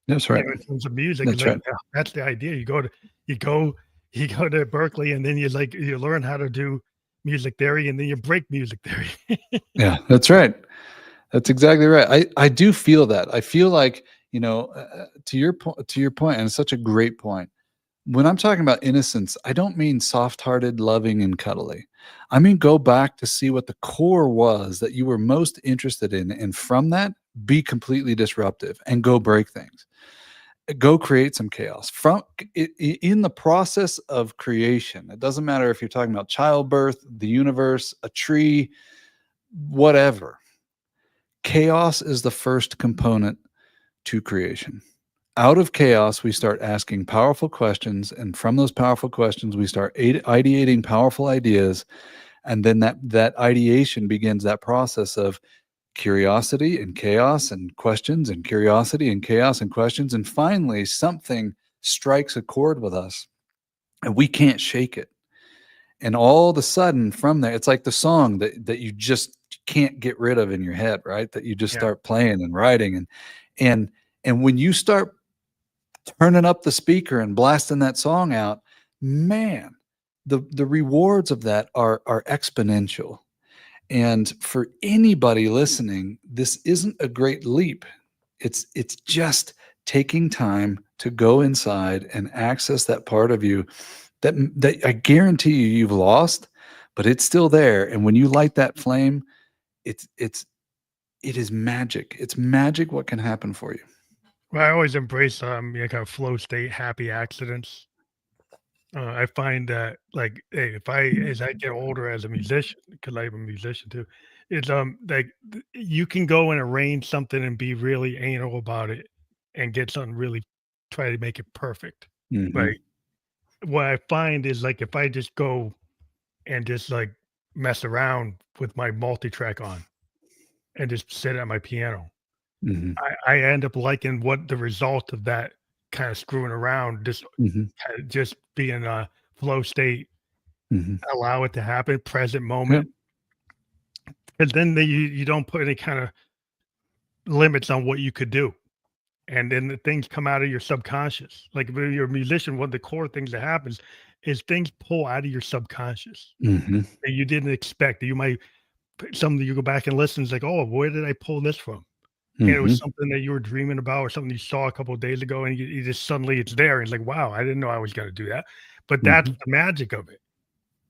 that's right, In terms of music, it's that's like, right. yeah, that's the idea. You go you go to Berkeley, and then you learn how to do music theory, and then you break music theory. Yeah, that's right. That's exactly right. I do feel that. I feel like, to your point, and it's such a great point. When I'm talking about innocence, I don't mean soft-hearted, loving, and cuddly. I mean, go back to see what the core was that you were most interested in, and from that, be completely disruptive and go break things. Go create some chaos. In the process of creation, it doesn't matter if you're talking about childbirth, the universe, a tree, whatever. Chaos is the first component to creation. out of chaos, we start asking powerful questions. And from those powerful questions, we start ideating powerful ideas. And then that ideation begins that process of curiosity and chaos and questions and curiosity and chaos and questions. And finally, something strikes a chord with us and we can't shake it. And all of a sudden from there, it's like the song that you just can't get rid of in your head, right? That you just Yeah. start playing and writing. And when you start turning up the speaker and blasting that song out, man, the rewards of that are exponential. And for anybody listening, this isn't a great leap. It's just taking time to go inside and access that part of you that I guarantee you've lost, but it's still there. And when you light that flame, it is magic. It's magic what can happen for you. Well, I always embrace kind of flow state, happy accidents. I find that like, hey, if I as I get older as a musician, because I'm a musician too, it's like you can go and arrange something and be really anal about it and get something really try to make it perfect. Mhm. Right. What I find is like if I just go and just like mess around with my multi-track on and just sit at my piano, Mhm. I end up liking what the result of that kind of screwing around, just Mhm. kind of just being a flow state, Mhm. allow it to happen, present Yep. moment, and then you don't put any kind of limits on what you could do. And then the things come out of your subconscious. Like when you're a musician, one of the core things that happens is things pull out of your subconscious Mhm. that you didn't expect. You might something you go back and listen, it's like, oh, where did I pull this from? And it was Mhm. something that you were dreaming about or something you saw a couple of days ago, and you just suddenly it's there. And it's like, wow, I didn't know I was gonna do that. But that's Mhm. the magic of it.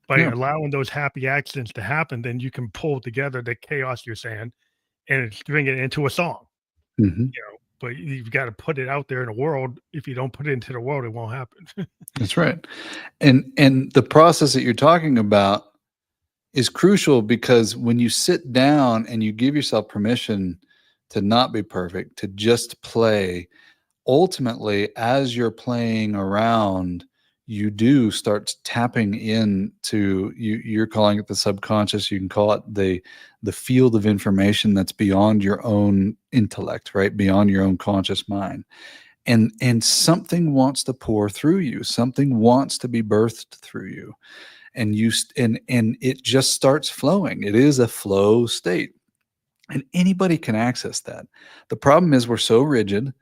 By Yeah. allowing those happy accidents to happen, then you can pull together the chaos you're saying and string it into a song, Mhm. you know. But you've got to put it out there in the world. If you don't put it into the world, it won't happen. That's right. And the process that you're talking about is crucial because when you sit down and you give yourself permission to not be perfect, to just play, ultimately, as you're playing around, you do start tapping into you're calling it the subconscious, you can call it the field of information that's beyond your own intellect, right? Beyond your own conscious mind. And something wants to pour through you. Something wants to be birthed through you. And it just starts flowing. It is a flow state. And anybody can access that. The problem is we're so rigid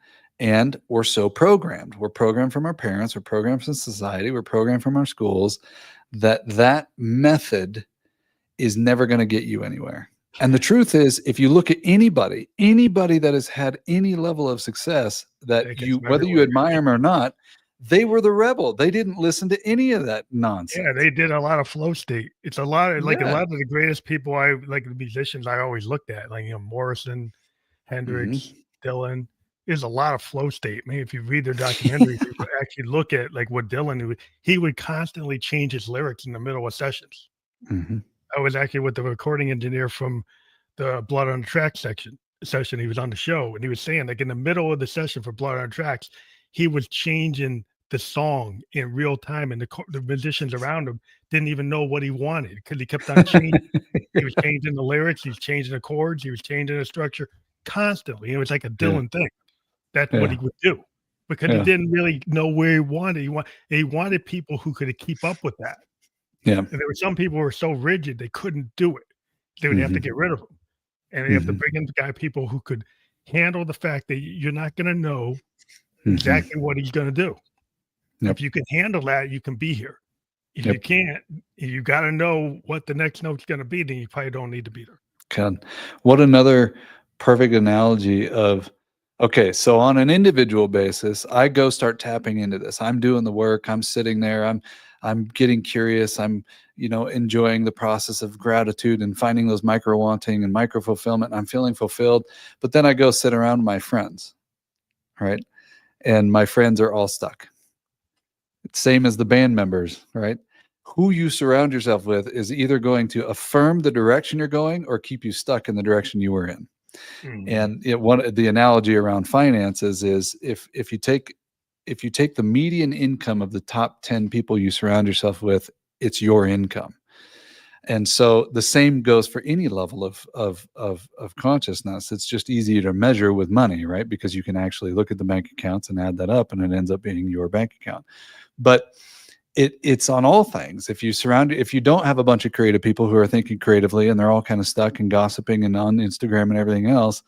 and we're so programmed. We're programmed from our parents, we're programmed from society, we're programmed from our schools that method is never going to get you anywhere. And the truth is, if you look at anybody that has had any level of success that It gets you, them whether you everywhere. admire them or not, they were the rebel. They didn't listen to any of that Yeah, nonsense. they did a lot of flow state. It's a Yeah. lot of the greatest people I like the musicians I always looked at, like Morrison, Hendrix, Hmm. Dylan. There's a lot of flow state. Man, if you read their documentaries, you actually look at like what Dylan he would constantly change his lyrics in the middle of sessions. Hmm. I was actually with the recording engineer from the Blood on the Tracks session. He was on the show and he was saying like in the middle of the session for Blood on Tracks, he was changing the song in real time, and the musicians around him didn't even know what he wanted because he kept on changing. He was changing the lyrics, he's changing the chords, he was changing the structure constantly. It was like a Yeah. Dylan thing. That's what Yeah. he would do because he Yeah. didn't really know where he wanted. He wanted people who could keep up with that. Yeah. And there were some people who were so rigid they couldn't do it. They would have to Hmm. get rid of them, and they have to Hmm. bring in people who could handle the fact that you're not gonna know Hmm. exactly what he's gonna do. Yep. If you can handle that, you can be here. If you Yep. can't, you gotta know what the next note's gonna be, then you probably don't need to be there. God, what another perfect analogy of, okay, so on an individual basis, I go start tapping into this. I'm doing the work. I'm sitting there. I'm getting curious. I'm, enjoying the process of gratitude and finding those micro wanting and micro fulfillment. I'm feeling fulfilled. But then I go sit around with my friends, right? And my friends are all stuck. Same as the band members, right? Who you surround yourself with is either going to affirm the direction you're going or keep you stuck in the direction you were in. Mhm. And the analogy around finances is if you take the median income of the top 10 people you surround yourself with, it's your income. And so the same goes for any level of consciousness. It's just easier to measure with money, right? Because you can actually look at the bank accounts and add that up, and it ends up being your bank account. But it's on all things. If you don't have a bunch of creative people who are thinking creatively and they're all kind of stuck and gossiping and on Instagram and everything else,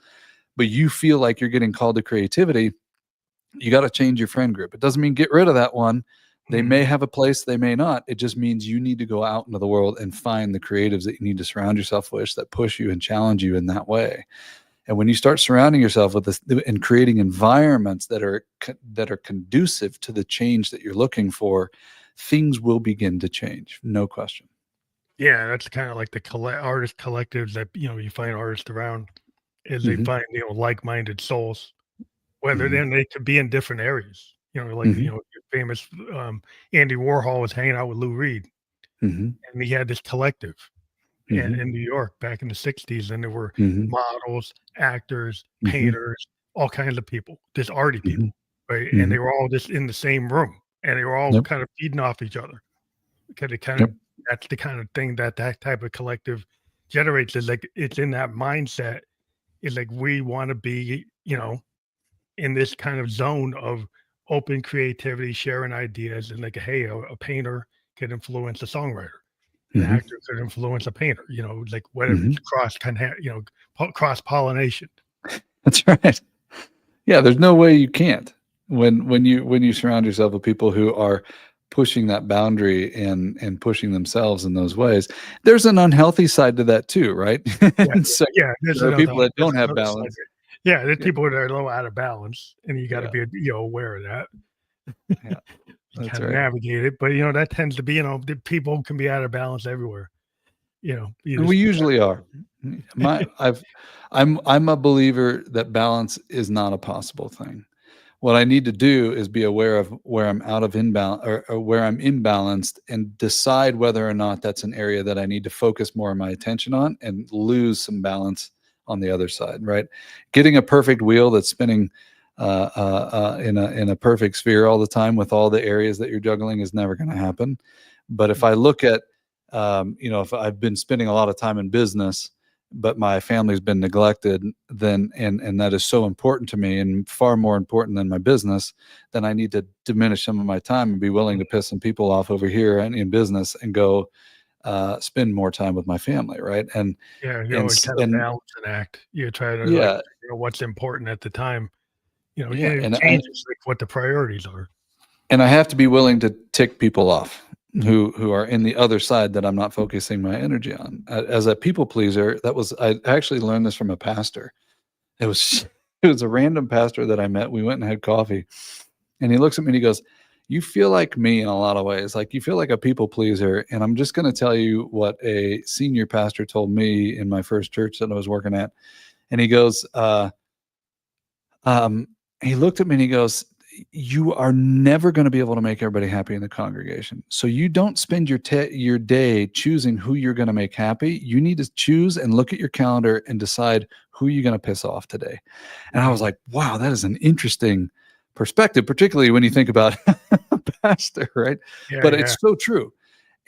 but you feel like you're getting called to creativity, you got to change your friend group. It doesn't mean get rid of that one. They may Mhm. have a place, they may not. It just means you need to go out into the world and find the creatives that you need to surround yourself with that push you and challenge you in that way. And when you start surrounding yourself with this and creating environments that are conducive to the change that you're looking for, things will begin to change. No question. Yeah, that's kinda like the artist collectives that, you find artists around, is they Mhm. find, like-minded souls, whether Mhm. then they could be in different areas, like, Mhm. your famous, Andy Warhol was hanging out with Lou Reed, Mhm. and he had this collective Mhm. in New York back in the '60s, and there were Mhm. models, actors, Mhm. painters, all kinds of people, just arty Mhm. people, right? And they Mhm. were all just in the same room, and they were all Yep. kind of feeding off each other. Because it kind of Yep. that's the kind of thing that that type of collective generates, is like it's in that mindset. It's like we wanna be, in this kind of zone of open creativity, sharing ideas, and like, hey, a painter could influence a songwriter. An Mhm. actor could influence a painter, like whatever, Mhm. it's cross kind of, cross pollination. That's right. Yeah, there's no way you can't. When you surround yourself with people who are pushing that boundary and pushing themselves in those ways, there's an unhealthy side to that too, right? Yeah, And so yeah. there are people that There's don't have another side. balance. Yeah, there's Yeah, people that are a little out of balance, and you got to yeah, be, aware of that. yeah. You That's kind of right. navigate it, but that tends to be, the people can be out of balance everywhere. You And just we usually are. My I've I'm a believer that balance is not a possible thing. What I need to do is be aware of where I'm out of inbalance or where I'm imbalanced and decide whether or not that's an area that I need to focus more of my attention on and lose some balance on the other side, right? Getting a perfect wheel that's spinning in a perfect sphere all the time with all the areas that you're juggling is never going to happen. But if I look at, if I've been spending a lot of time in business, but my family's been neglected, then and that is so important to me and far more important than my business, then I need to diminish some of my time and be willing to piss some people off over here and in business and go spend more time with my family, right? Yeah, And it's s- kind of and balance and act. You try to like, yeah, what's important at the time, and yeah, it changes like what the priorities are. and I have to be willing to tick people off who are in the other side that I'm not focusing my energy on. As a people pleaser, I actually learned this from a pastor. It was it was a random pastor that I met. We went and had coffee, and he looks at me and he goes, "You feel like me in a lot of ways. Like you feel like a people pleaser." And I'm just going to tell you what a senior pastor told me in my first church that I was working at. And he goes, um, he looked at me and he goes, "You are never going to be able to make everybody happy in the congregation. So you don't spend your day choosing who you're going to make happy. You need to choose and look at your calendar and decide who you're going to piss off today." And I was Mhm. like, "Wow, that is an interesting perspective, particularly when you think about a pastor, right?" Yeah, But yeah, it's so true.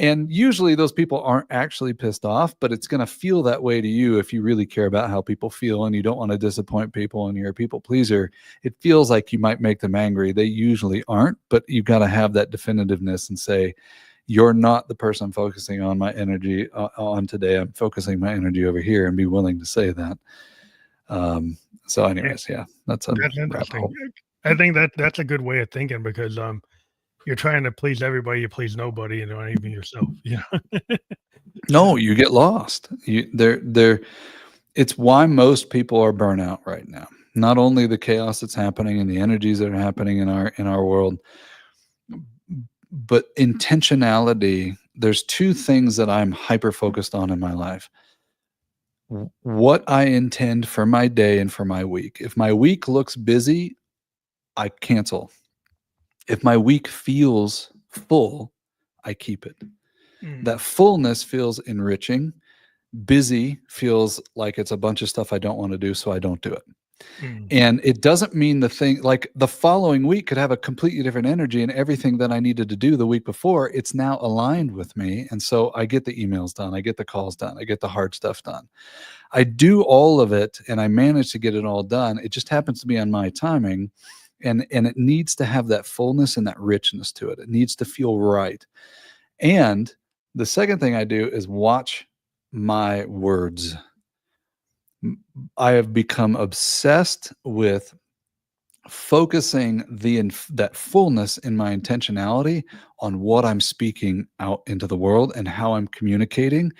And usually those people aren't actually pissed off, but it's going to feel that way to you if you really care about how people feel and you don't want to disappoint people and you're a people pleaser. It feels like you might make them angry. They usually aren't, but you've got to have that definitiveness and say, "You're not the person I'm focusing on my energy on today. I'm focusing my energy over here," and be willing to say that. Um, so, yeah. anyways, yeah, that's a That's rabbit interesting. hole. I think that's a good way of thinking, because you're trying to please everybody, you please nobody, and not even yourself. No, you get lost. It's why most people are burnout right now. Not only the chaos that's happening and the energies that are happening in our world, but intentionality. There's two things that I'm hyper focused on in my life. What I intend for my day and for my week. If my week looks busy, I cancel. If my week feels full, I keep it. Mm, That fullness feels enriching. Busy feels like it's a bunch of stuff I don't want to do, so I don't do it. Mm. And it doesn't mean the thing, like the following week could have a completely different energy, and everything that I needed to do the week before, it's now aligned with me. And so I get the emails done, I get the calls done, I get the hard stuff done. I do all of it and I manage to get it all done. It just happens to be on my timing. And it needs to have that fullness and that richness to it. It needs to feel right. And the second thing I do is watch my words. I have become obsessed with focusing that fullness in my intentionality on what I'm speaking out into the world and how I'm communicating.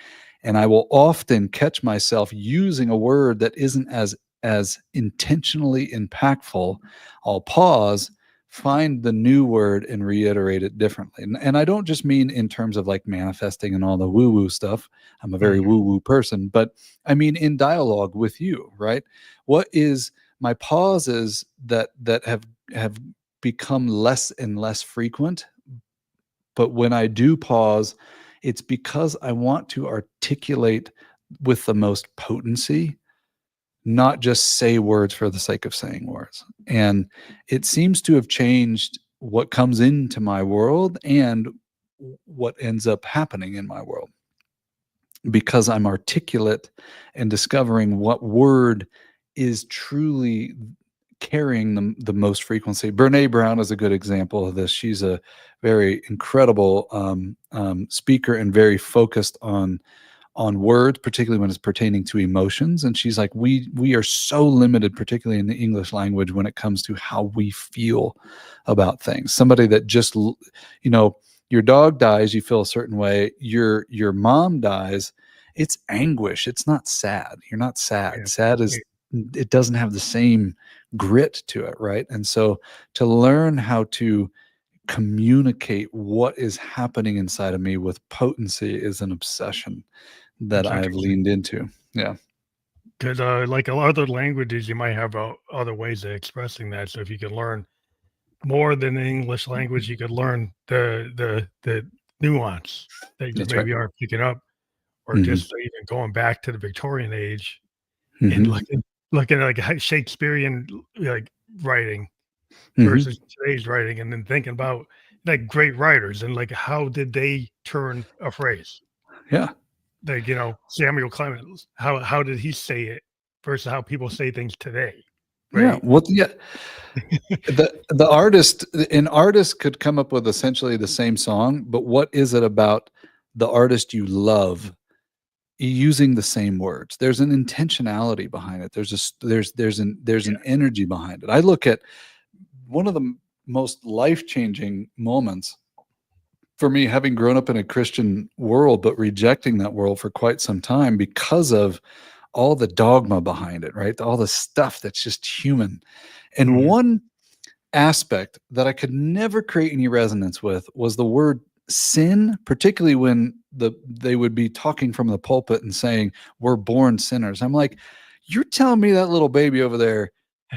And I will often catch myself using a word that isn't as intentionally impactful. I'll pause, find the new word, and reiterate it differently. And I don't just mean in terms of like manifesting and all the woo-woo stuff. I'm a very Mhm. woo-woo person, but I mean in dialogue with you, right? What is my pauses that have become less and less frequent, but when I do pause, it's because I want to articulate with the most potency, not just say words for the sake of saying words. And it seems to have changed what comes into my world and what ends up happening in my world, because I'm articulate and discovering what word is truly carrying the most frequency. Brene Brown is a good example of this. She's a very incredible speaker and very focused on words, particularly when it's pertaining to emotions. And she's like, we are so limited, particularly in the English language, when it comes to how we feel about things. Somebody that just, your dog dies, you feel a certain way. Your mom dies, it's anguish. It's not sad. You're not sad. Yeah. Sad Yeah. is, it doesn't have the same grit to it, right? And so to learn how to communicate what is happening inside of me with potency is an obsession that That's I've interesting. leaned into. Yeah. Because like a lot of other languages, you might have other ways of expressing that. So if you can learn more than the English language, you could learn the nuance that you That's right. maybe aren't picking up, or Mhm. just even going back to the Victorian age and Mhm. looking at like Shakespearean like writing Mhm. versus today's writing, and then thinking about like great writers and like how did they turn a phrase? Yeah. Like, Samuel Clemens, how did he say it versus how people say things today, Yeah. right? What yeah, an artist could come up with essentially the same song, but what is it about the artist you love using the same words? There's an intentionality behind it. There's an Yeah. energy behind it. I look at one of the most life-changing moments for me, having grown up in a Christian world, but rejecting that world for quite some time because of all the dogma behind it, right? All the stuff that's just human. And Mhm. one aspect that I could never create any resonance with was the word sin, particularly when they would be talking from the pulpit and saying, "We're born sinners." I'm like, "You're telling me that little baby over there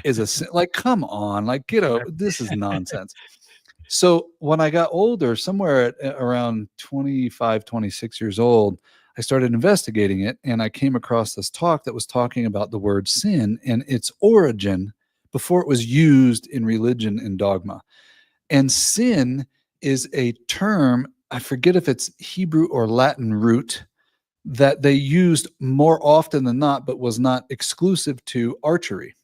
is a sin? Like, come on, like, this is nonsense." So when I got older, somewhere at around 25, 26 years old, I started investigating it, and I came across this talk that was talking about the word sin and its origin before it was used in religion and dogma. And sin is a term, I forget if it's Hebrew or Latin root, that they used more often than not, but was not exclusive to archery.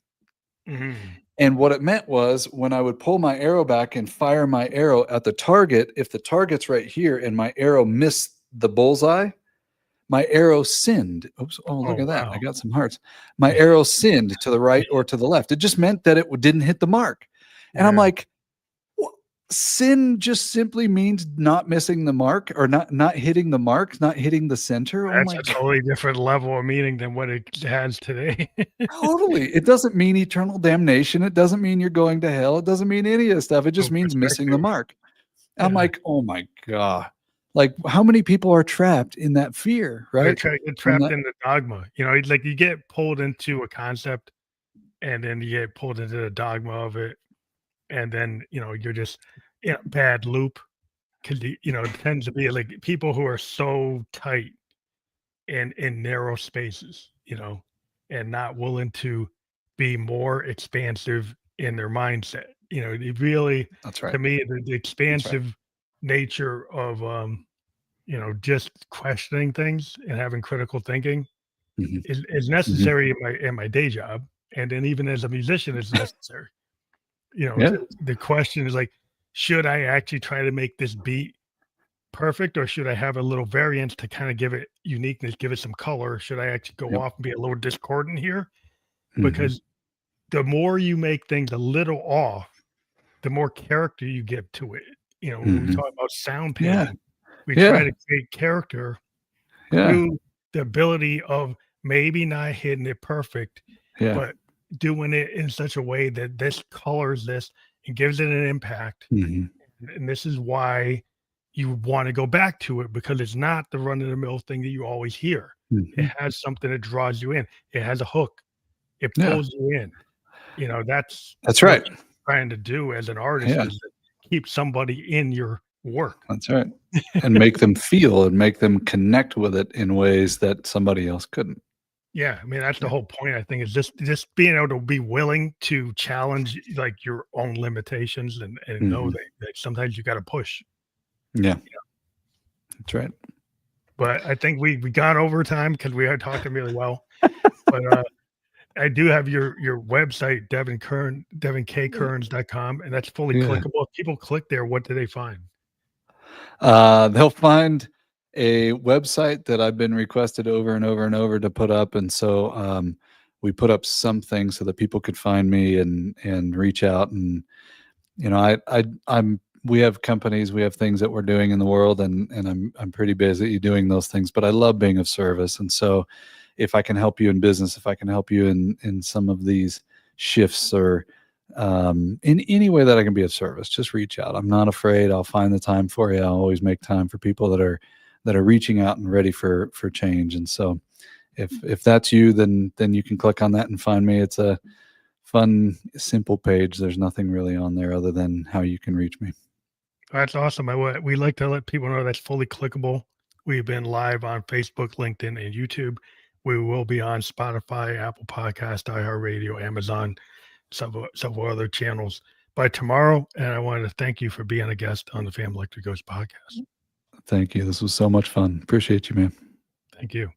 Mhm. And what it meant was when I would pull my arrow back and fire my arrow at the target, if the target's right here and my arrow missed the bullseye, my arrow sinned. Oops. Oh, look Oh, at that. I wow. got some hearts. My arrow sinned to the right or to the left. It just meant that it didn't hit the mark. And I'm Yeah. like, "Wha- sin just simply means not missing the mark, or not hitting the mark, not hitting the center." Oh That's my a God. totally different level of meaning than what it has today. Totally. It doesn't mean eternal damnation. It doesn't mean you're going to hell. It doesn't mean any of this stuff. It Oh, just means missing the perspective. mark. I'm Yeah. like, "Oh my God." Like, how many people are trapped in that fear, They're right? trying to get From trapped that. in the dogma. Like you get pulled into a concept and then you get pulled into the dogma of it. And then, you're just in a bad loop because, it tends to be like people who are so tight in narrow spaces, and not willing to be more expansive in their mindset. It really, That's to right. me, the That's right. expansive nature of just questioning things and having critical thinking Mhm. is Mhm. necessary in my day job, and then even as a musician, it's necessary. Yeah. The question is like, should I actually try to make this beat perfect, or should I have a little variance to kind of give it uniqueness, give it some color? Should I actually go Yep. off and be a little discordant here? Mhm. Because the more you make things a little off, the more character you give to it. When we Mhm. talk about sound Yeah. painting, we try Yeah. to create character Yeah. through the ability of maybe not hitting it perfect, Yeah. but doing it in such a way that this colors this and gives it an impact. Mhm. And this is why you want to go back to it, because it's not the run of the mill thing that you always hear. It Mhm. has something that draws you in. It has a hook. It Yeah. pulls you in. That's That's what right. you're trying to do as an artist, Yeah. is to keep somebody in your work. That's right. And make them feel and make them connect with it in ways that somebody else couldn't. Yeah, I mean, that's the Yeah. whole point, I think, is just being able to be willing to challenge, like, your own limitations, and know Mhm. that sometimes you gotta push. Yeah. That's right. But I think we got over time because we are talking really well. But, I do have your website, devonkkerns.com, and that's fully Yeah. clickable. If people click there, what do they find? They'll find a website that I've been requested over and over and over to put up, and so we put up something so that people could find me and reach out. And I'm we have companies, we have things that we're doing in the world, and I'm pretty busy doing those things, but I love being of service. And so if I can help you in business, if I can help you in some of these shifts, or in any way that I can be of service, just reach out. I'm not afraid. I'll find the time for you. I'll always make time for people that are reaching out and ready for change. And so if that's you, then you can click on that and find me. It's a fun, simple page. There's nothing really on there other than how you can reach me. That's awesome. We like to let people know that's fully clickable. We've been live on Facebook, LinkedIn, and YouTube. We will be on Spotify, Apple Podcast, iHeartRadio, Amazon, several other channels by tomorrow. And I wanted to thank you for being a guest on the Family Electric Ghost podcast. Thank you. This was so much fun. Appreciate you, man. Thank you.